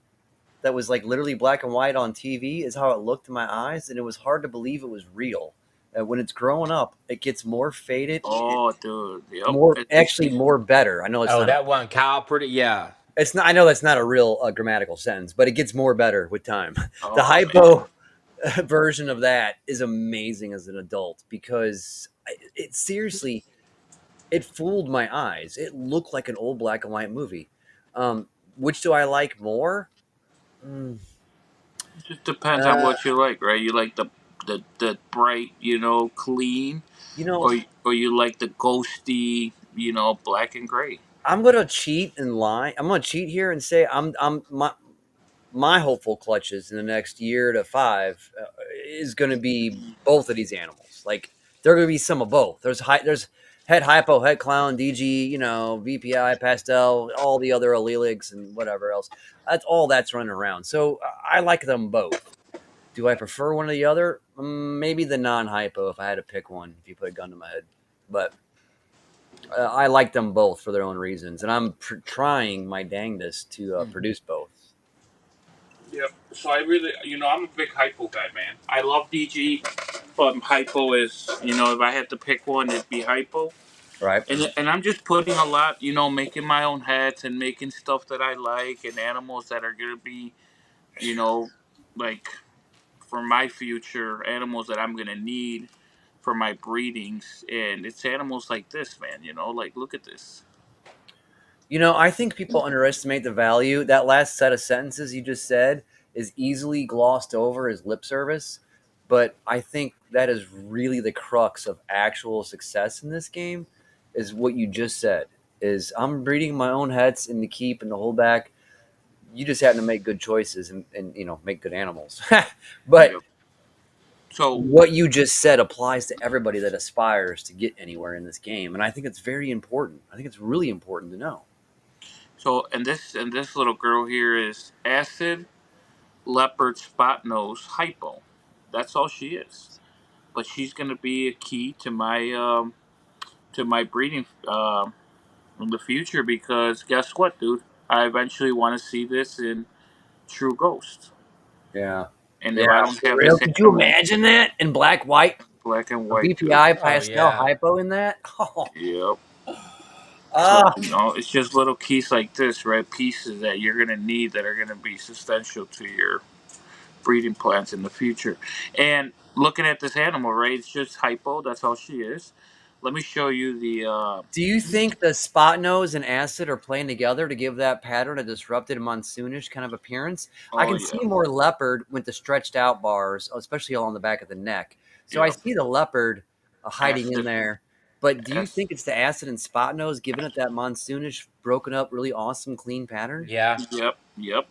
that was like literally black and white on TV is how it looked to my eyes, and it was hard to believe it was real. When it's growing up, it gets more faded, Oh, dude. Yep. more It's actually more better. I know it's Oh, not. that one, Kyle. Pretty, yeah. It's not. I know that's not a real grammatical sentence, but it gets more better with time. The oh man. hypo version of that is amazing as an adult because it seriously it fooled my eyes. It looked like an old black and white movie. Which do I like more? Mm, It just depends on uh, what you like, right? You like the bright, clean, you know, or you like the ghosty, black and gray. I'm gonna cheat and lie. I'm gonna cheat here and say I'm my hopeful clutches in the next year to five is going to be both of these animals. Like there are going to be some of both. There's head hypo, head clown, DG, VPI, pastel, all the other allelics and whatever else. That's all that's running around. So I like them both. Do I prefer one or the other? Maybe the non hypo if I had to pick one. If you put a gun to my head, but I like them both for their own reasons, and I'm trying my dangdest to produce both. Yep. So I really, I'm a big hypo guy, man. I love DG, but hypo is, if I had to pick one, it'd be hypo. Right? And I'm just putting a lot, making my own hats and making stuff that I like and animals that are gonna be, you know, like for my future, animals that I'm gonna need for my breedings. And it's animals like this, man. Like look at this. I think people underestimate the value. That last set of sentences you just said is easily glossed over as lip service, but I think that is really the crux of actual success in this game is what you just said. Is I'm breeding my own hets in the keep and the holdback. You just happen to make good choices and make good animals. But Yep. So what you just said applies to everybody that aspires to get anywhere in this game. And I think it's very important. I think it's really important to know. and this little girl here is acid leopard spot nose hypo. That's all she is. But she's gonna be a key to my breeding in the future because guess what, dude? I eventually want to see this in true ghost. Yeah. And Yeah, if I don't for have real. this Could you animal, imagine that in black, white, black and a white, dude. VPI Oh, pastel yeah. hypo in that? Yep. So Ah, it's just little keys like this, right? Pieces that you're gonna need that are gonna be substantial to your breeding plants in the future. And looking at this animal, right? It's just hypo. That's all she is. Let me show you the. do you think the spot nose and acid are playing together to give that pattern a disrupted monsoonish kind of appearance? I Oh can yeah, see more leopard with the stretched out bars, especially along the back of the neck. So I yeah. see the leopard hiding in Acid, there. But do you acid. think it's the acid and spot nose giving it that monsoonish, broken up, really awesome, clean pattern? Yeah. Yep, yep,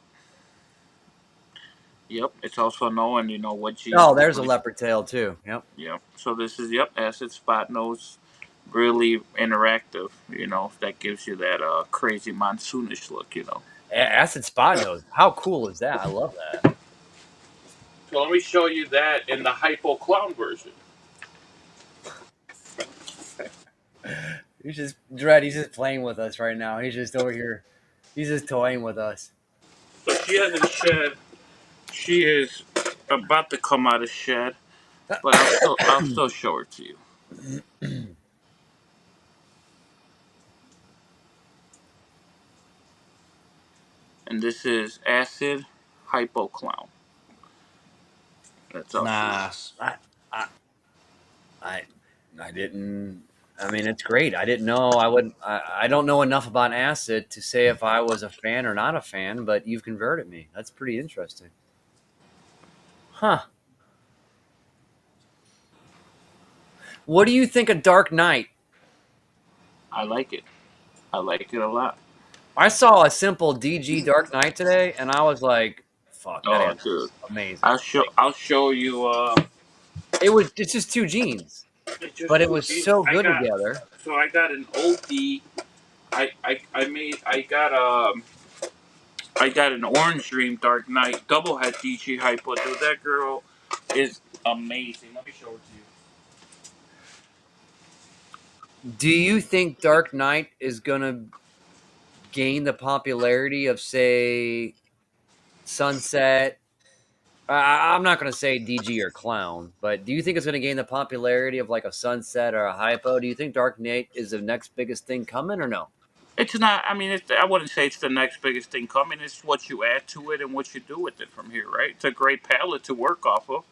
yep. It's also knowing, what genes Oh, to there's a put. leopard tail too. Yep. Yep. So this is acid spot nose, really interactive. That gives you that crazy monsoonish look. Acid spot nose. How cool is that? I love that. So let me show you that in the hypo clown version. He's just Dread. He's just playing with us right now. He's just over here. He's just toying with us. So she hasn't shed. She is about to come out of shed, but I'll still show her to you. And this is acid hypo clown. That's all she is. Nice. I, I, I, I didn't. I mean, it's great. I didn't know. I would. I don't know enough about acid to say if I was a fan or not a fan. But you've converted me. That's pretty interesting. Huh? What do you think of Dark Knight? I like it. I like it a lot. I saw a simple DG Dark Knight today, and I was like, "Fuck, that Oh, animal dude. is amazing!" I'll show Like I'll show you. it's just two genes, It's just but it two was genes. so I good got together. so I got an OD. I got an Orange Dream Dark Knight double head DG hypo. Dude, that girl is amazing. Let me show it to you. Do you think Dark Knight is gonna gain the popularity of, say, Sunset I'm not going to say DG or clown, but do you think it's going to gain the popularity of like a Sunset or a Hypo? Do you think Dark Knight is the next biggest thing coming or no? It's not. I mean, I wouldn't say it's the next biggest thing coming. It's what you add to it and what you do with it from here, right? It's a great palette to work off of.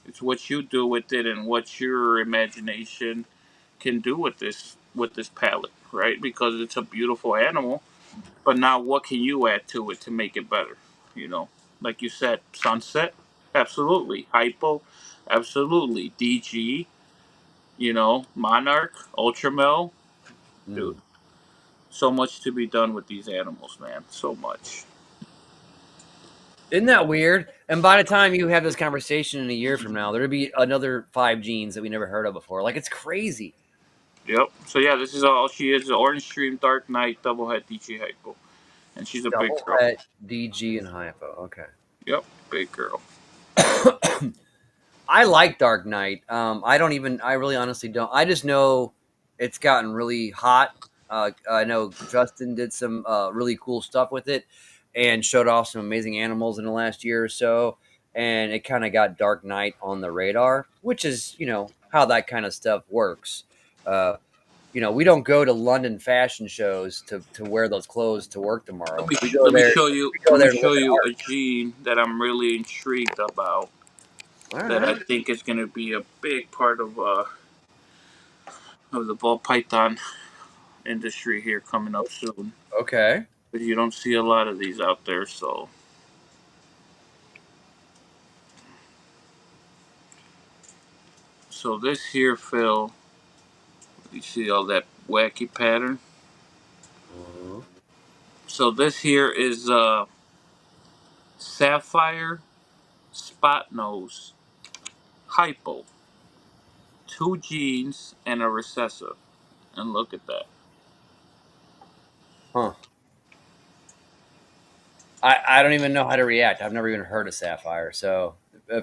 It's what you do with it and what your imagination can do with this palette, right? Because it's a beautiful animal. But now, what can you add to it to make it better? You know, like you said, sunset, absolutely. Hypo, absolutely. DG, Monarch, Ultramel, dude. Mm. So much to be done with these animals, man. So much. Isn't that weird? And by the time you have this conversation in a year from now, there'll be another 5 genes that we never heard of before. Like it's crazy. Yep. So yeah, this is all she is: the Orange Stream, Dark Knight, Double Head, DG Hypo, and she's a big Double girl. het, DG, and Hypo. Okay. Yep, big girl. I like Dark Knight. I don't even. I really, honestly don't. I just know it's gotten really hot. I know Justin did some really cool stuff with it, and showed off some amazing animals in the last year or so. And it kind of got Dark Knight on the radar, which is how that kind of stuff works. Uh, we don't go to London fashion shows to wear those clothes to work tomorrow. We go Let me there. show you. We go Let me there to show look at you art. a gene that I'm really intrigued about. All That I right. think is going to be a big part of the ball python industry here coming up soon. Okay. But you don't see a lot of these out there, so this here, Phil, you see all that wacky pattern. Mhm. So this here is sapphire spot nose hypo, two genes and a recessive, and look at that. Huh. I don't even know how to react. I've never even heard of Sapphire, so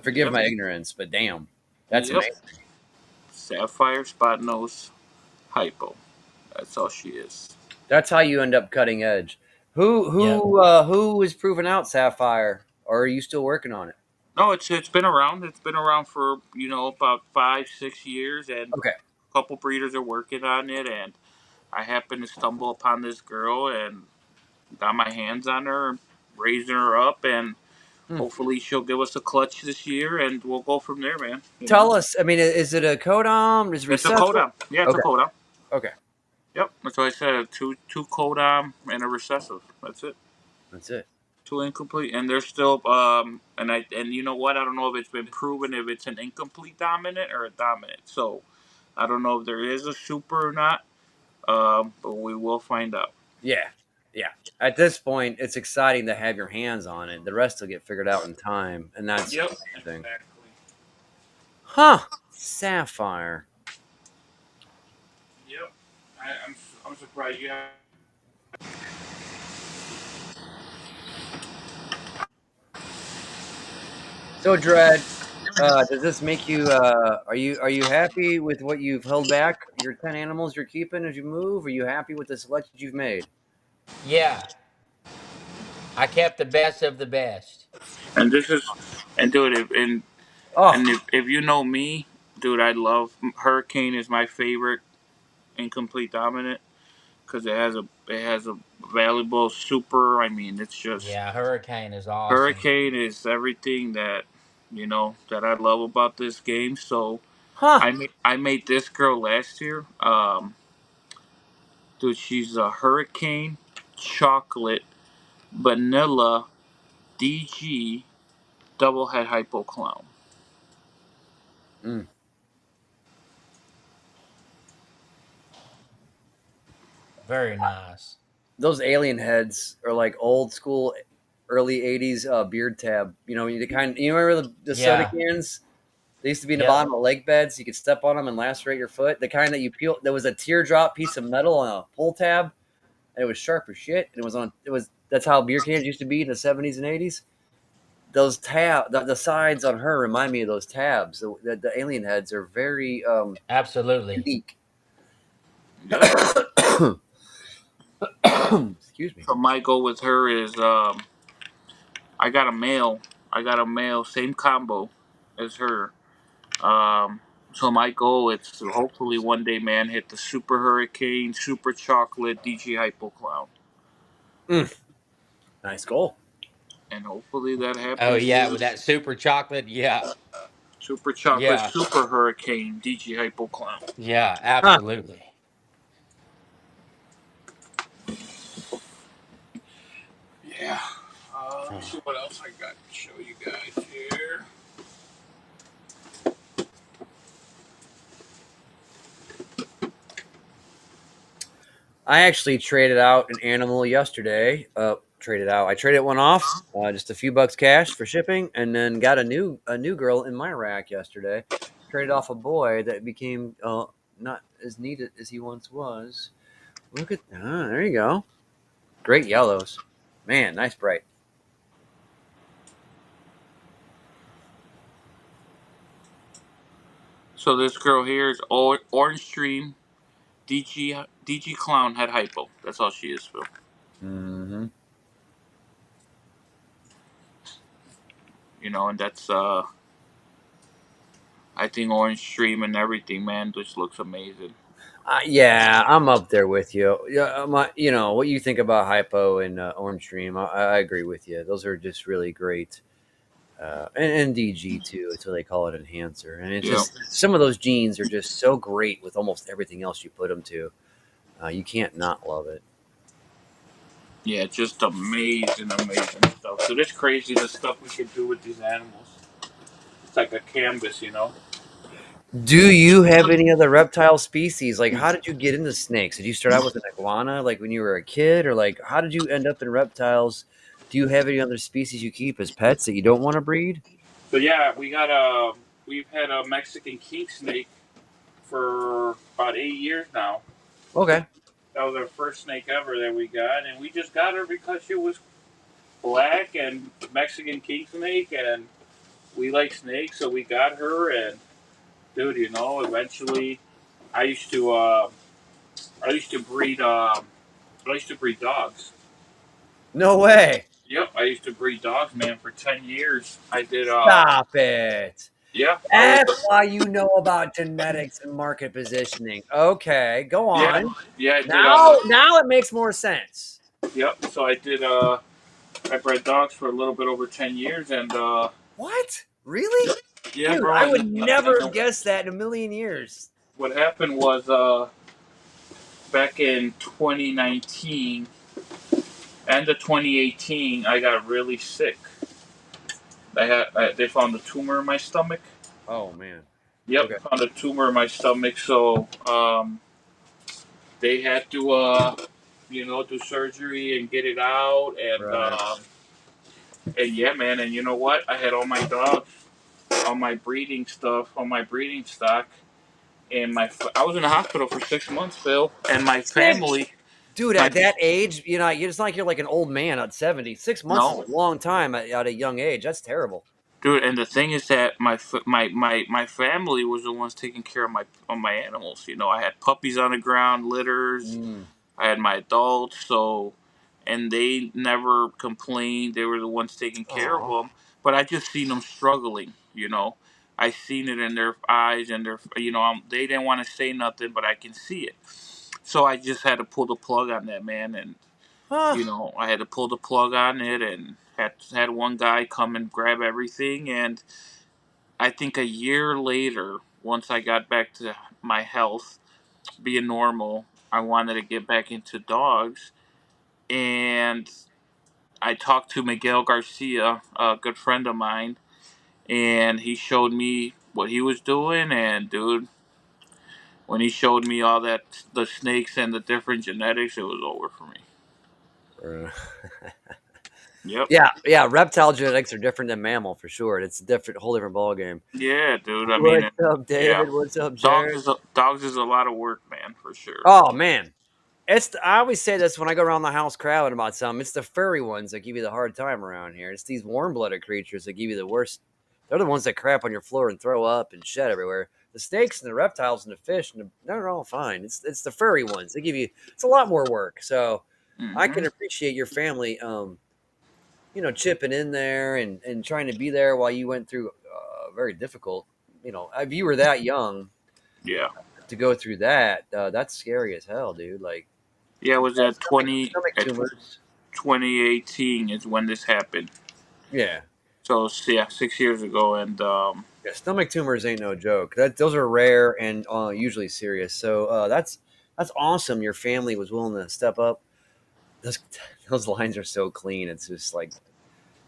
forgive Yep, my ignorance, but damn, that's yep. amazing. Sapphire spot nose hypo. That's all she is. That's how you end up cutting edge. Who Yep. who uh, who is proving out Sapphire, or are you still working on it? No, it's been around. It's been around for about 5 6 years, and Okay. a couple breeders are working on it. And I happened to stumble upon this girl and got my hands on her, raising her up, and Hmm. hopefully she'll give us a clutch this year, and we'll go from there, man. Tell us. I mean, is it a codom? Is it It's a recessive? codam. Yeah, it's a Okay. codam. Okay. Yep, that's what I said. Two codam and a recessive. That's it. That's it. Two incomplete, and they're still and you know what? I don't know if it's been proven if it's an incomplete dominant or a dominant. So I don't know if there is a super or not. But we will find out. Yeah. Yeah. At this point, it's exciting to have your hands on it. The rest will get figured out in time, and that's Yep. the main thing. Exactly. Huh? Sapphire. Yep. I'm surprised you have. So, Dread, does this make you? Are you happy with what you've held back? Your 10 animals you're keeping as you move. Are you happy with the selections you've made? Yeah. I kept the best of the best. And this is, and dude, Oh, if you know me, dude, I love Hurricane is my favorite incomplete dominant because it has a valuable super. I mean, it's just Yeah, Hurricane is awesome. Hurricane is everything that that I love about this game. So huh. I made this girl last year. Dude, she's a Hurricane chocolate vanilla DG double head hypo clown. Mm. Very nice. Those alien heads are like old school, early '80s beard tab. The kind. You remember the soda Yeah. cans? They used to be in the Yep. bottom of lake beds. You could step on them and lacerate your foot. The kind that you peel. There was a teardrop piece of metal on a pull tab, and it was sharp as shit. And it was on. It was. That's how beer cans used to be in the '70s and '80s. Those the sides on her remind me of those tabs. The alien heads are very Absolutely. unique. Yep. Excuse me. So my goal with her is I got a male I got a male, same combo as her. So my goal is to hopefully one day, man, hit the Super Hurricane, Super Chocolate, DG Hypo Clown, Mm, nice goal. and hopefully that Oh happens. yeah, with that super chocolate. Yeah, Super Chocolate, yeah, Super Hurricane, DG Hypo Clown. yeah, Huh. absolutely. Yeah. Let me see what else I got to show you guys here. I actually traded out an animal yesterday. Traded out. I traded one off, just a few bucks cash for shipping, and then got a new girl in my rack yesterday. Traded off a boy that became not as neat as he once was. Look at there you go. Great yellows, man. Nice bright. So this girl here is Orange Stream, DG Clown had hypo. That's all she is, Phil. Mm-hmm. You know, and that's I think Orange Stream and everything, man, just looks amazing. Yeah, I'm up there with you. Yeah, what you think about Hypo and Orange Dream, I agree with you. Those are just really great. And DG too. It's what they call it, enhancer. And it's Yeah. just some of those genes are just so great with almost everything else you put them to. You can't not love it. Yeah, just amazing, amazing stuff. So it's crazy the stuff we can do with these animals. It's like a canvas, you know. Do you have any other reptile species? Like, how did you get into snakes? Did you start out with an iguana, like when you were a kid, or like how did you end up in reptiles? Do you have any other species you keep as pets that you don't want to breed? So yeah, we've had a Mexican king snake for about 8 years now. Okay. That was our first snake ever that we got, and we just got her because she was black and Mexican king snake, and we like snakes, so we got her. And dude, you know, eventually, I used to uh, I used to breed I used to breed dogs. No way. Yep, I used to breed dogs, man, for 10 years. I did. Stop it. Yeah, I was. That's why you know about genetics and market positioning. Okay, go Yeah, on. yeah, I did. Now it makes more sense. Yep. So I did. I bred dogs for a little bit over 10 years, and What? Really? yeah, Dude, bro. I would never guess that in a million years. What happened was back in 2019, end of 2018, I got really sick. They found a tumor in my stomach. Oh man. Okay. Yep, found a tumor in my stomach. So they had to do surgery and get it out. Right. And yeah, man. And you know what? I had all my dogs, all my breeding stuff, all my breeding stock. And I was in the hospital for 6 months, Phil. And my Six. family, Dude, my at that age, it's not like you're like an old man at 70. 6 months is no, a long time at a young age. That's terrible. dude. And the thing is that my family was the ones taking care of my animals. You know, I had puppies on the ground, litters. Mm. I had my adults, so and they never complained. They were the ones taking care of Aw. them. But I just seen them struggling. You know, I seen it in their eyes and their. They didn't want to say nothing, but I can see it. So I just had to pull the plug on that, man, and Huh. I had to pull the plug on it, and had one guy come and grab everything. And I think a year later, once I got back to my health, being normal, I wanted to get back into dogs, and I talked to Miguel Garcia, a good friend of mine, and he showed me what he was doing. And dude, when he showed me all that, the snakes and the different genetics, it was over for me. Uh, Yep. yeah. Reptile genetics are different than mammal for sure. It's a whole different ball game. Yeah, dude. I mean, What's up, yeah. David? What's up, Dogs Jared? is a, dogs is a lot of work, man, for sure. Oh man, I always say this when I go around the house crowding about something. It's the furry ones that give you the hard time around here. It's these warm-blooded creatures that give you the worst. They're the ones that crap on your floor and throw up and shed everywhere. The snakes and the reptiles and the fish they're all fine. It's the furry ones. They give you it's a lot more work. So I Hmm. can appreciate your family chipping in there and trying to be there while you went through very difficult. If you were that young Yeah. to go through that, that's scary as hell, dude. Like Yeah, it was at stomach tumors. 2018 is when this happened. Yeah. So yeah, 6 years ago, and Yeah, stomach tumors ain't no joke. Those are rare and usually serious. So that's awesome. Your family was willing to step up. Those those lines are so clean. It's just like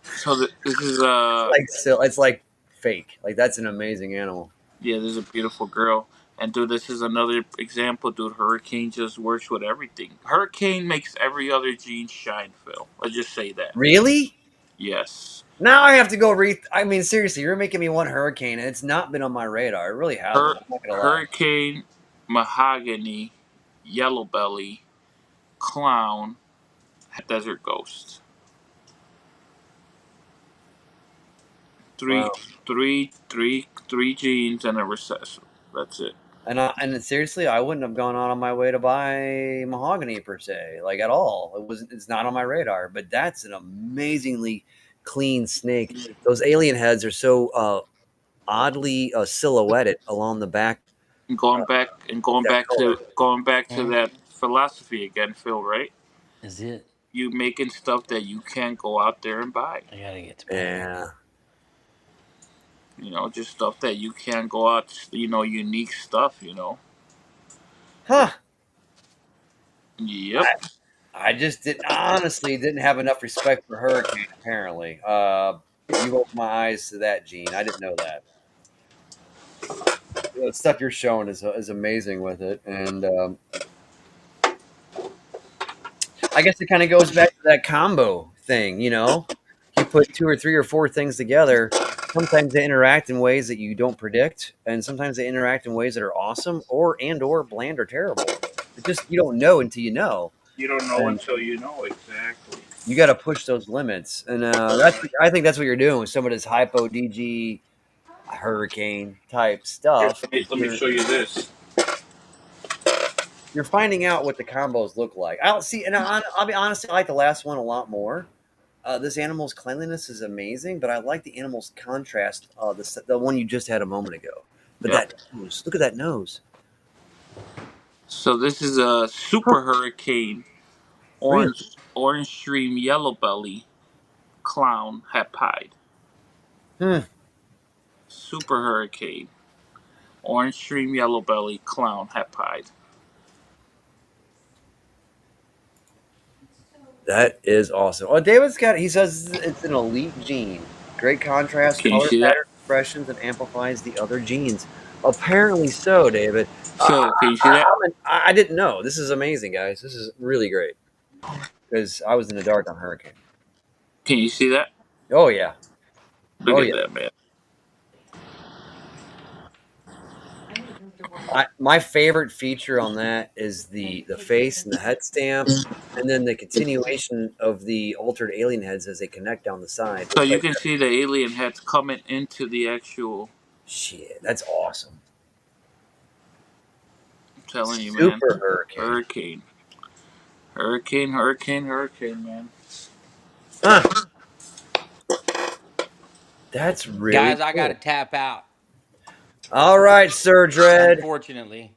so this is it's like fake. Like that's an amazing animal. yeah, this is a beautiful girl. And dude, this is another example, dude. Hurricane just works with everything. Hurricane makes every other gene shine, Phil. Let's just say that. Really? Yes. Now I have to go read. I mean, seriously, you're making me want hurricane, and it's not been on my radar. It really hasn't. I'm not gonna lie. Hurricane, mahogany, yellow belly, clown, desert ghost. Three, Wow. three genes and a recessive. That's it. And seriously, I wouldn't have gone on my way to buy mahogany per se, like at all. It's not on my radar. But that's an amazingly clean snake. Those alien heads are so oddly silhouetted along the back. And Uh, going that back to color. Hmm? that philosophy again, Phil. Right? Is it? You making stuff that you can't go out there and buy. I gotta get to bed. Yeah. You know, just stuff that you can't go out. You know, unique stuff. You know. Huh. Yep. I just didn't honestly didn't have enough respect for hurricane. Apparently, you opened my eyes to that, Gene. I didn't know that. The stuff you're showing is amazing with it, and I guess it kind of goes back to that combo thing. You put two or three or four things together. Sometimes they interact in ways that you don't predict, and sometimes they interact in ways that are awesome or bland or terrible. It just you don't know until you know. You don't know And until you know exactly. you got to push those limits, and I think that's what you're doing with some of this hypo DG hurricane type Here, stuff. let me show you this. You're finding out what the combos look like. I don't see, and I'll be honest, I like the last one a lot more. This animal's cleanliness is amazing, but I like the animal's contrast. The one you just had a moment ago, but Yep. that nose, look at that nose, So this is a huh? super hurricane, Really? orange stream yellow belly clown hapide. Hmm. Super hurricane, orange stream yellow belly clown hapide. That is awesome. Oh, David's got. He says it's an elite gene. Great contrast, Can you color see that? pattern expressions, and amplifies the other genes. Apparently so, David. Phil, can you see that? I didn't know. This is amazing, guys. This is really great because I was in the dark on Hurricane. Can you see that? Oh yeah. Look Oh at yeah. that, man. My favorite feature on that is the face and the head stamp, and then the continuation of the altered alien heads as they connect down the side. So Looks you like can see the alien heads coming into the actual. shit. That's awesome. I'm telling you, man. Super Hurricane. Hurricane, hurricane, man. Huh. That's really Guys, I gotta cool. tap out. All right, Sir Dread. Unfortunately.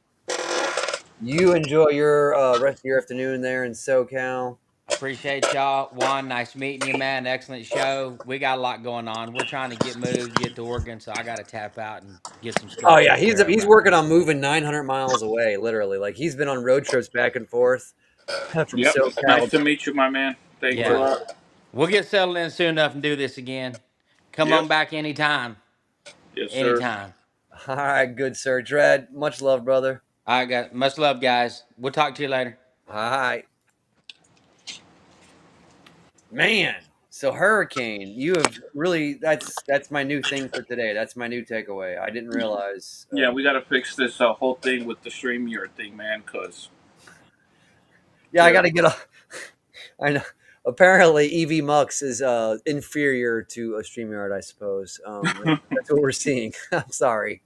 You enjoy your rest of your afternoon there in SoCal. Appreciate y'all. Juan, nice meeting you, man. Excellent show. We got a lot going on. We're trying to get moved, get to Oregon, so I got to tap out and get some Oh stuff yeah, taken he's care of he's out working here. on moving 900 miles away, literally. Like he's been on road trips back and forth from Yep. Nice SoCal. to meet you, my man. Thanks a Yeah. lot. We'll get settled in soon enough and do this again. Come Yep. on back anytime. Yes, sir. Anytime. All right, good Sir Dread. Much love, brother. I got much love, guys. We'll talk to you later. All right, man. So Hurricane, you have really that's my new thing for today. That's my new takeaway. I didn't realize. Yeah, we got to fix this whole thing with the StreamYard thing, man, because Yeah, I got they're. to get a. I know. Apparently, EV Mux is inferior to a StreamYard, I suppose. That's what we're seeing. I'm sorry.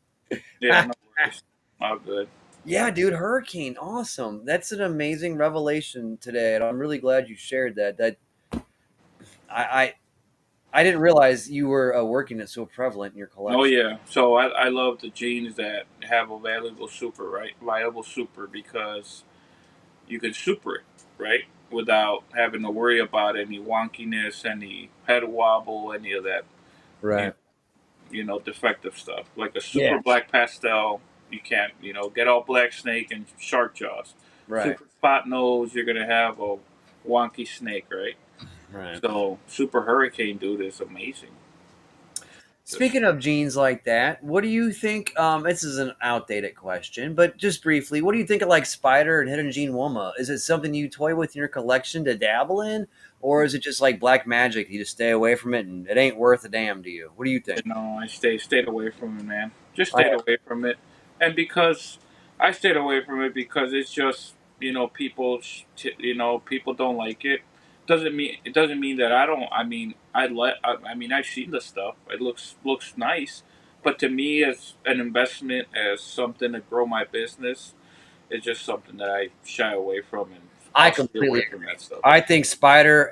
Yeah, no worries. All good. Yeah, dude, Hurricane, awesome. That's an amazing revelation today, and I'm really glad you shared that. I I didn't realize you were working it so prevalent in your Oh collection. yeah, so I love the genes that have a valuable super, right? Viable super because you can super it, right? Without having to worry about any wonkiness, any head wobble, any of that, you know, Right. defective stuff. Like a Yeah. super black pastel, you can't, get all black snake and shark jaws. Right. Super spot nose, you're gonna have a wonky snake, right? Right. So super hurricane dude is amazing. Just Speaking of genes like that, what do you think? This is an outdated question, but just briefly, what do you think of like Spider and Hidden Gene Woma? Is it something you toy with in your collection to dabble in, or is it just like black magic? You just stay away from it, and it ain't worth a damn to you. What do you think? I stayed away from it, man. Just I stayed away from it, and because I stayed away from it because it's just people don't like it. Doesn't mean that I don't. I mean I mean I've seen the stuff. It looks nice, but to me as an investment, as something to grow my business, it's just something that I shy away from, and I I'll stay completely away from agree. that stuff. I think Spider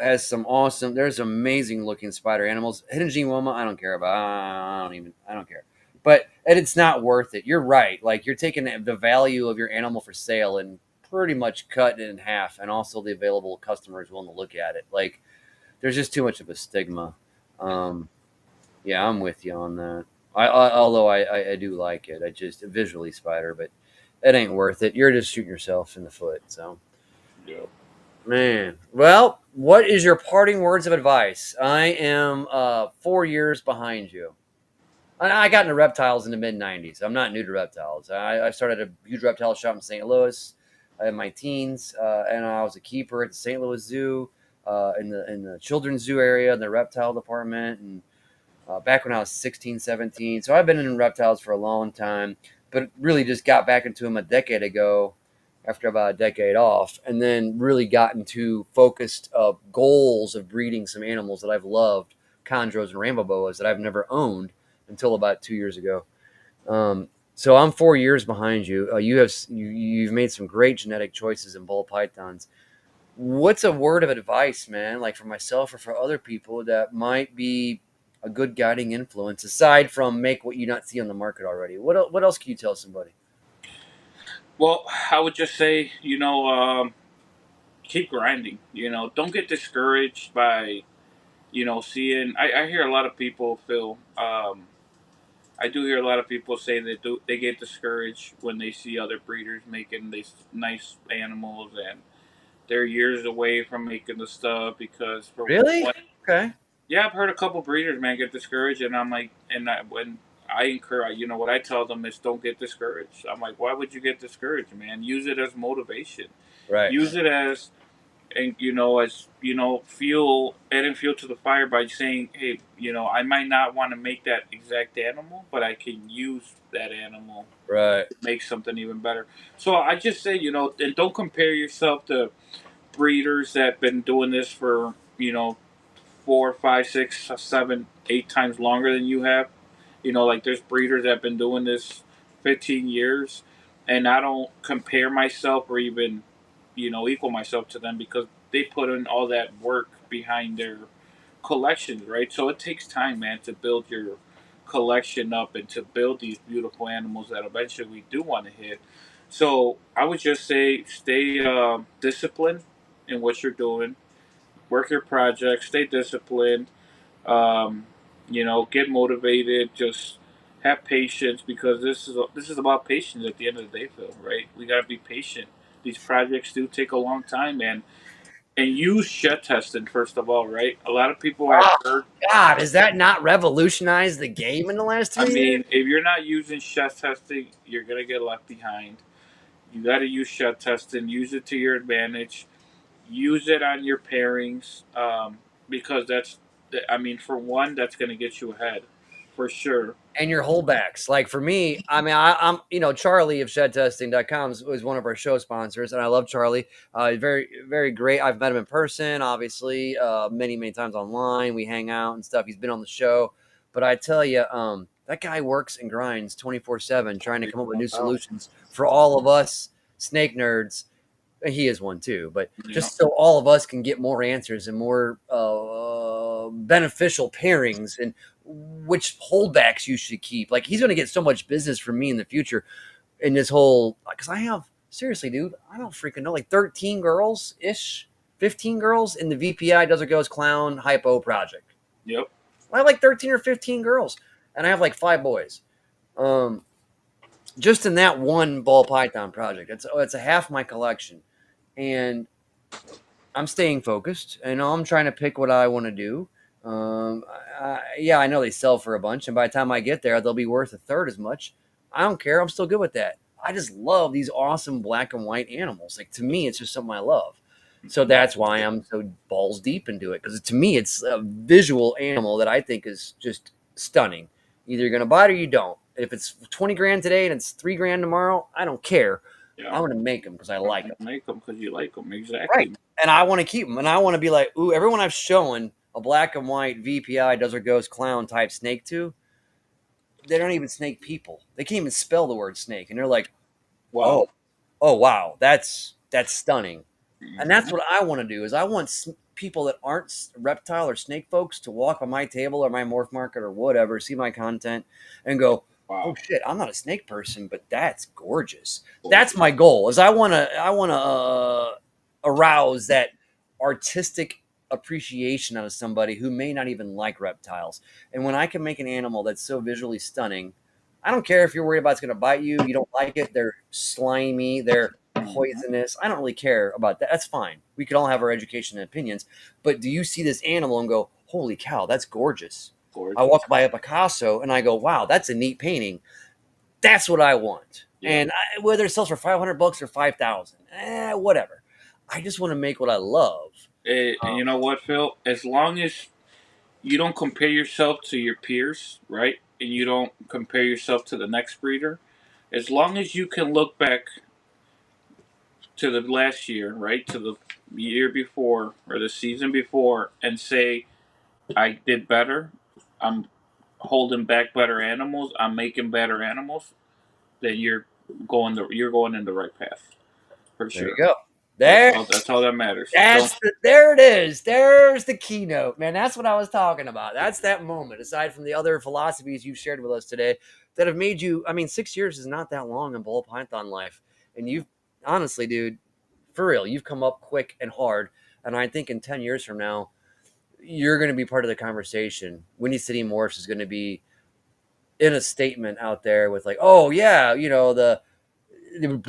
has some awesome. There's amazing looking spider animals. Hidden Gene Woma, I don't care about. I don't care. But it's not worth it. You're right. Like you're taking the value of your animal for sale and pretty much cutting it in half, and also the available customers willing to look at it. Like there's just too much of a stigma. Um, yeah, I'm with you on that. Although I do like it. I just visually Spider, but it ain't worth it. You're just shooting yourself in the foot. So. Yeah. Man, well, what is your parting words of advice? I am 4 years behind you. I got into reptiles in the mid '90s. I'm not new to reptiles. I started a huge reptile shop in St. Louis in my teens, and I was a keeper at the St. Louis Zoo, in the children's zoo area in the reptile department, and back when I was 16, 17. So I've been in reptiles for a long time, but really just got back into them a decade ago after about a decade off, and then really got into focused goals of breeding some animals that I've loved, chondros and rainbow boas that I've never owned until about 2 years ago. So I'm 4 years behind you. You've made some great genetic choices in bull pythons. What's a word of advice, man, like for myself or for other people that might be a good guiding influence aside from make what you not see on the market already? What else can you tell somebody? Well, I would just say, keep grinding. Don't get discouraged by seeing. I hear a lot of people feel. I do hear a lot of people say that they get discouraged when they see other breeders making these nice animals, and they're years away from making the stuff because for Really? what? Okay. Yeah, I've heard a couple breeders, man, get discouraged, and I'm like, when I encourage, what I tell them is don't get discouraged. I'm like, why would you get discouraged, man? Use it as motivation. Right. Use it as and as fuel, adding fuel to the fire by saying, hey, I might not want to make that exact animal, but I can use that animal Right. to make something even better. So I just say, and don't compare yourself to breeders that have been doing this for 4, 5, 6, 7, 8 times longer than you have. Like there's breeders that have been doing this 15 years, and I don't compare myself or even equal myself to them because they put in all that work behind their collections, right? So it takes time, man, to build your collection up and to build these beautiful animals that eventually we do want to hit. So I would just say stay disciplined in what you're doing, work your projects, stay disciplined, get motivated, just have patience because this is about patience at the end of the day, Phil. Right? We gotta be patient. These projects do take a long time, and use shed testing first of all, right? A lot of people have Oh heard. God, has that not revolutionized the game in the last I 3 years? mean, if you're not using shed testing, you're gonna get left behind. You got to use shed testing. Use it to your advantage. Use it on your pairings because I mean, for one, that's going to get you ahead for sure. And your holdbacks. Like for me, I mean, I'm Charlie of ShedTesting.com was one of our show sponsors, and I love Charlie. Very very great. I've met him in person, obviously, many times online. We hang out and stuff. He's been on the show, but I tell you, that guy works and grinds 24/7, trying to come up with new solutions for all of us snake nerds. He is one too, but You know, just so all of us can get more answers and more beneficial pairings and which holdbacks you should keep. Like he's going to get so much business from me in the future in this whole because I have seriously, dude, I don't freaking know like 13 girls ish, 15 girls in the VPI Desert Ghost Clown Hypo project. Yep. I have like 13 or 15 girls, and I have like 5 boys. Um, just in that one ball python project, it's a half my collection, and I'm staying focused. And I'm trying to pick what I want to do. Yeah, I know they sell for a bunch, and by the time I get there, they'll be worth a third as much. I don't care. I'm still good with that. I just love these awesome black and white animals. Like to me, it's just something I love. So that's why I'm so balls deep into it because to me, it's a visual animal that I think is just stunning. Either you're gonna buy it or you don't. If it's 20 grand today and it's 3 grand tomorrow, I don't care. Yeah. I'm gonna make them because I like them. Make them because you like them. Right. Exactly. And I want to keep them. And I want to be like, ooh, everyone I've shown a black and white VPI Desert Ghost Clown type snake to, they don't even snake people. They can't even spell the word snake. And they're like, Wow. oh wow, that's stunning. And that's Mhm. what I want to do is I want people that aren't reptile or snake folks to walk on my table or my morph market or whatever, see my content and go, oh Wow. shit, I'm not a snake person, but that's gorgeous. That's Gorgeous. my goal is I want to arouse that artistic appreciation out of somebody who may not even like reptiles. And when I can make an animal that's so visually stunning, I don't care if you're worried about it's going to bite you, you don't like it, they're slimy, they're Mhm. poisonous. I don't really care about that. That's fine. We could all have our education and opinions. But do you see this animal and go, holy cow, that's gorgeous? I Gorgeous. walk by a Picasso and I go, wow, that's a neat painting. That's what I want. Yep. And whether it sells for $500 or 5,000, whatever. I just want to make what I love. And you know what, Phil? As long as you don't compare yourself to your peers, right? And you don't compare yourself to the next breeder, as long as you can look back to the last year, right? To the year before or the season before and say, I did better. I'm holding back better animals. I'm making better animals. Then you're going in the right path for There you sure. go. There, That's all that matters. Don't. there it is. There's the keynote, man. That's what I was talking about. That's that moment. Aside from the other philosophies you've shared with us today, that have made you. I mean, 6 years is not that long in ball python life, and you've honestly, dude, for real, you've come up quick and hard. And I think in 10 years from now, you're going to be part of the conversation. Windy City Morphs is going to be in a statement out there with like, oh yeah, the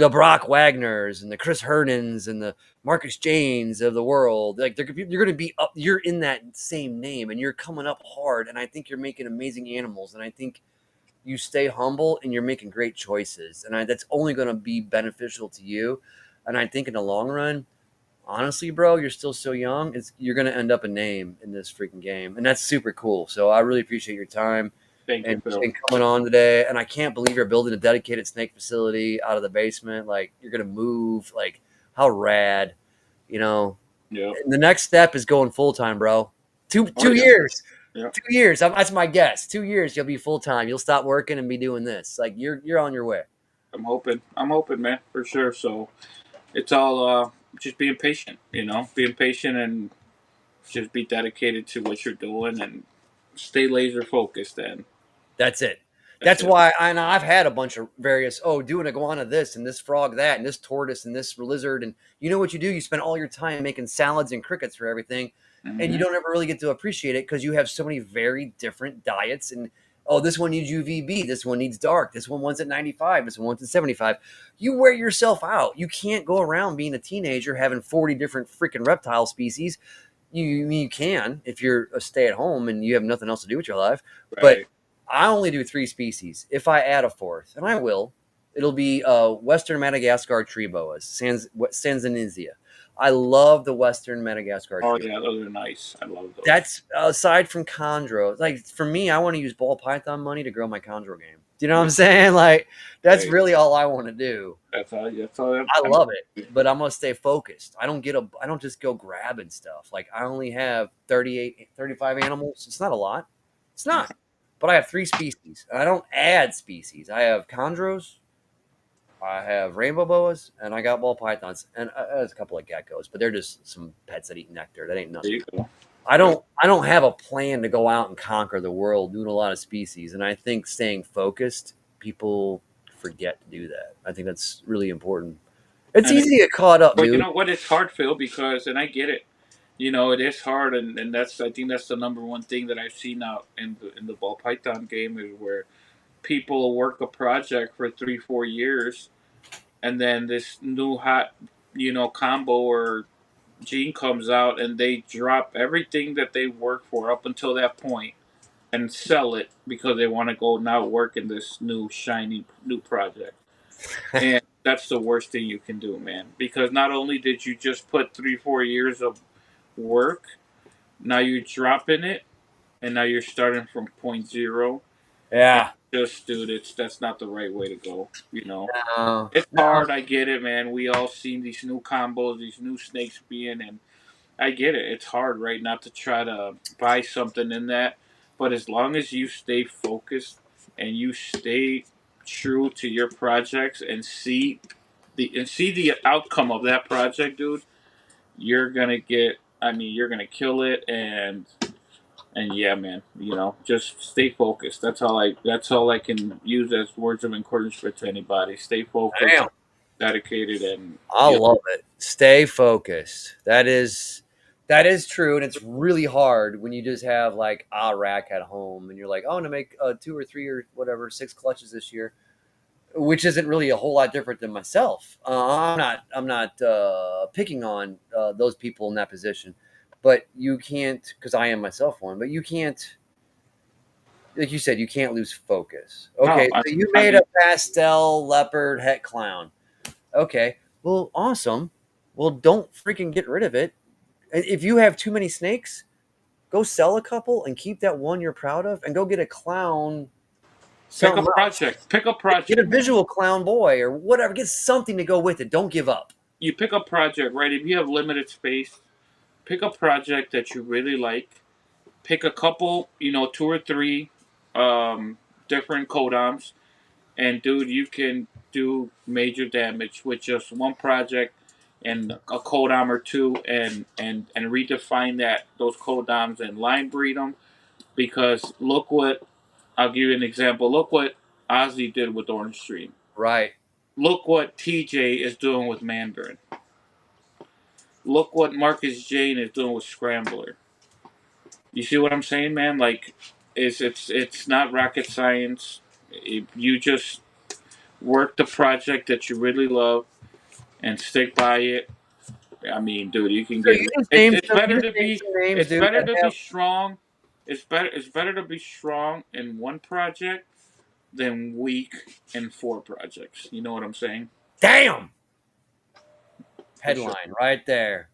Brock Wagners and the Chris Hernans and the Marcus Janes of the world. Like you're going to be up. You're in that same name, and you're coming up hard. And I think you're making amazing animals. And I think you stay humble and you're making great choices. And that's only going to be beneficial to you. And I think in the long run, honestly, bro, you're still so young. You're going to end up a name in this freaking game, and that's super cool. So I really appreciate your time Thank you, Phil. and coming on today. And I can't believe you're building a dedicated snake facility out of the basement. Like you're gonna move. Like how rad, you know. Yep. And the next step is going full time, bro. Two Oh two yeah. years. Yeah. 2 years. That's my guess. 2 years, you'll be full time. You'll stop working and be doing this. Like you're on your way. I'm hoping. I'm hoping, man, for sure. So it's all just being patient. Being patient and just be dedicated to what you're doing and stay laser focused. And That's it. that's That's it. why I've had a bunch of various, do an iguana this and this frog that and this tortoise and this lizard. And you know what you do? You spend all your time making salads and crickets for everything. And you Hmm. don't ever really get to appreciate it because you have so many very different diets. And this one needs UVB. This one needs dark. This one wants at 95. This one wants at 75. You wear yourself out. You can't go around being a teenager having 40 different freaking reptile species. You can if you're a stay at home and you have nothing else to do with your life. But Right. I only do 3 species. If I add a fourth, and I will, it'll be Western Madagascar tree boas, Sanzanisia. I love the Western Madagascar Oh tree. yeah, those are nice. I love those. That's aside from chondro. Like for me, I want to use ball python money to grow my chondro game. Do you know what I'm saying? Like that's Right. really all I want to do. That's all. That's all. I love it, but I'm gonna stay focused. I don't just go grabbing stuff. Like I only have 38, 35 animals. It's not a lot. It's not. But I have 3 species. And I don't add species. I have chondros, I have rainbow boas, and I got ball pythons, and there's a couple of geckos, but they're just some pets that eat nectar. That ain't There nothing. you go. I don't have a plan to go out and conquer the world doing a lot of species, and I think staying focused, people forget to do that. I think that's really important. It's And easy to get caught up, but you dude. know what? It's hard, Phil, because and I get it. You know, it is hard, and that's I think that's the number one thing that I've seen out in the ball python game is where people work a project for 3 4 years, and then this new hot combo or gene comes out, and they drop everything that they worked for up until that point and sell it because they want to go now work in this new shiny new project. And that's the worst thing you can do, man. Because not only did you just put 3 4 years of work, now you're dropping it, and now you're starting from point zero. And Yeah. just, dude, that's not the right way to go. No. It's No. hard. I get it, man. We all seen these new combos, these new snakes being, and I get it. It's hard, right, not to try to buy something in that. But as long as you stay focused and you stay true to your projects and see the outcome of that project, dude, you're gonna get. I mean, you're gonna kill it, and yeah, man. Just stay focused. That's all I can use as words of encouragement to anybody. Stay focused, Damn. dedicated, and I love it. Stay focused. That is true, and it's really hard when you just have like a rack at home, and you're like, oh, I'm gonna make 2 or 3 or whatever 6 clutches this year, which isn't really a whole lot different than myself. I'm not picking on those people in that position, but you can't, because I am myself one. But you can't, like you said, you can't lose focus. no. Okay, I, so you I made mean, a pastel leopard het clown. Okay, well, awesome. Well, don't freaking get rid of it. If you have too many snakes, go sell a couple and keep that one you're proud of, and go get a clown, pick a something else. project. Pick a Get a project, man. visual clown boy or whatever. Get something to go with it. Don't give up. You pick a project, right? If you have limited space, pick a project that you really like. Pick a couple, 2 or 3 different codoms, and dude, you can do major damage with just one project and a codom or two, and redefine those codoms and line breed them. Because look what I'll give you an example. Look what Ozzy did with Orange Stream. Right. Look what TJ is doing with Mandarin. Look what Marcus Jane is doing with Scrambler. You see what I'm saying, man? Like, it's not rocket science. You just work the project that you really love and stick by it. I mean, dude, you can So get. you just It's named it's some. better You just to named be. some names, It's dude, better that to be have. strong. It's better to be strong in one project than weak in 4 projects. You know what I'm saying? Damn. For sure. Headline right there.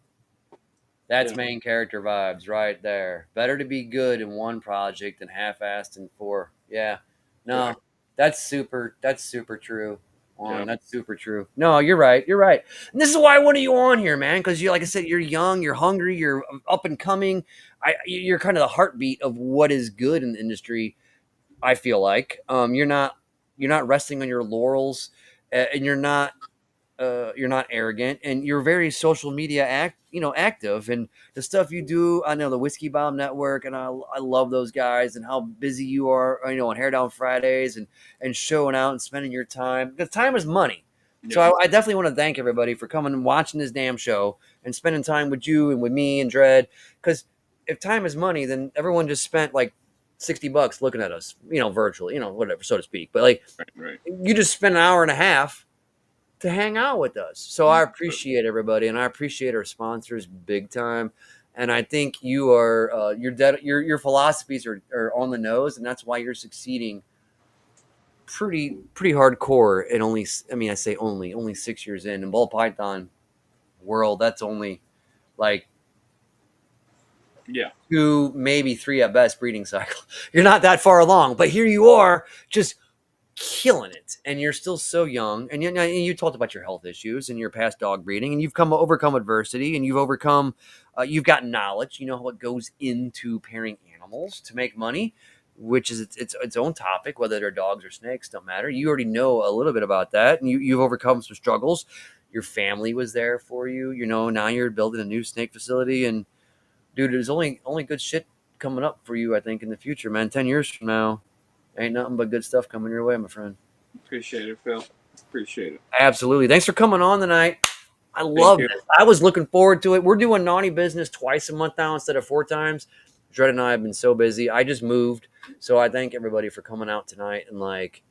That's Yeah. main character vibes right there. Better to be good in one project than half-assed in four. Yeah. No, Exactly. that's super true. Yeah. Juan, that's super true. No, you're right. You're right. And this is why I wanted you on here, man, because you, like I said, you're young, you're hungry, you're up and coming. You're kind of the heartbeat of what is good in the industry. I feel like you're not resting on your laurels, and you're not arrogant, and you're very social media active, and the stuff you do. I know the Whiskey Bomb Network, and I love those guys and how busy you are, on Hair Down Fridays, and showing out and spending your time, because time is money. So Yeah. I definitely want to thank everybody for coming and watching this damn show and spending time with you and with me and Dread, because if time is money, then everyone just spent like $60 looking at us, virtually, whatever, so to speak. But like, Right. Right. you just spent an hour and a half to hang out with us. So I Absolutely. appreciate everybody, and I appreciate our sponsors big time. And I think you are your philosophies are on the nose, and that's why you're succeeding pretty hardcore. And only, I mean, I say only 6 years in ball python world. That's only like Yeah. 2, maybe 3 at best breeding cycle. You're not that far along, but here you are, just killing it, and you're still so young, and you talked about your health issues and your past dog breeding, and you've overcome adversity, and you've got knowledge, what goes into pairing animals to make money, which is its own topic. Whether they're dogs or snakes, don't matter. You already know a little bit about that, and you've overcome some struggles. Your family was there for you. Now you're building a new snake facility, and dude, there's only good shit coming up for you. I think in the future, man. 10 years from now, ain't nothing but good stuff coming your way, my friend. Appreciate it, Phil. Appreciate it. Absolutely. Thanks for coming on tonight. I Thank love you. this. I was looking forward to it. We're doing naughty business twice a month now instead of 4 times. Dred and I have been so busy. I just moved, so I thank everybody for coming out tonight and like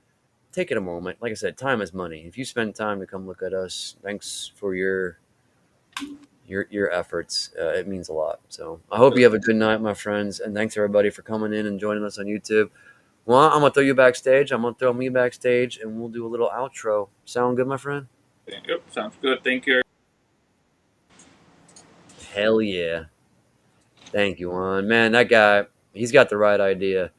taking a moment. Like I said, time is money. If you spend time to come look at us, thanks for your efforts. It means a lot. So I hope you have a good night, my friends, and thanks everybody for coming in and joining us on YouTube. Well, I'm gonna throw you backstage. I'm gonna throw me backstage, and we'll do a little outro. Sound good, my friend? Yep, sounds good. Thank you. Hell yeah! Thank you, Juan. Man, that guy, he's got the right idea.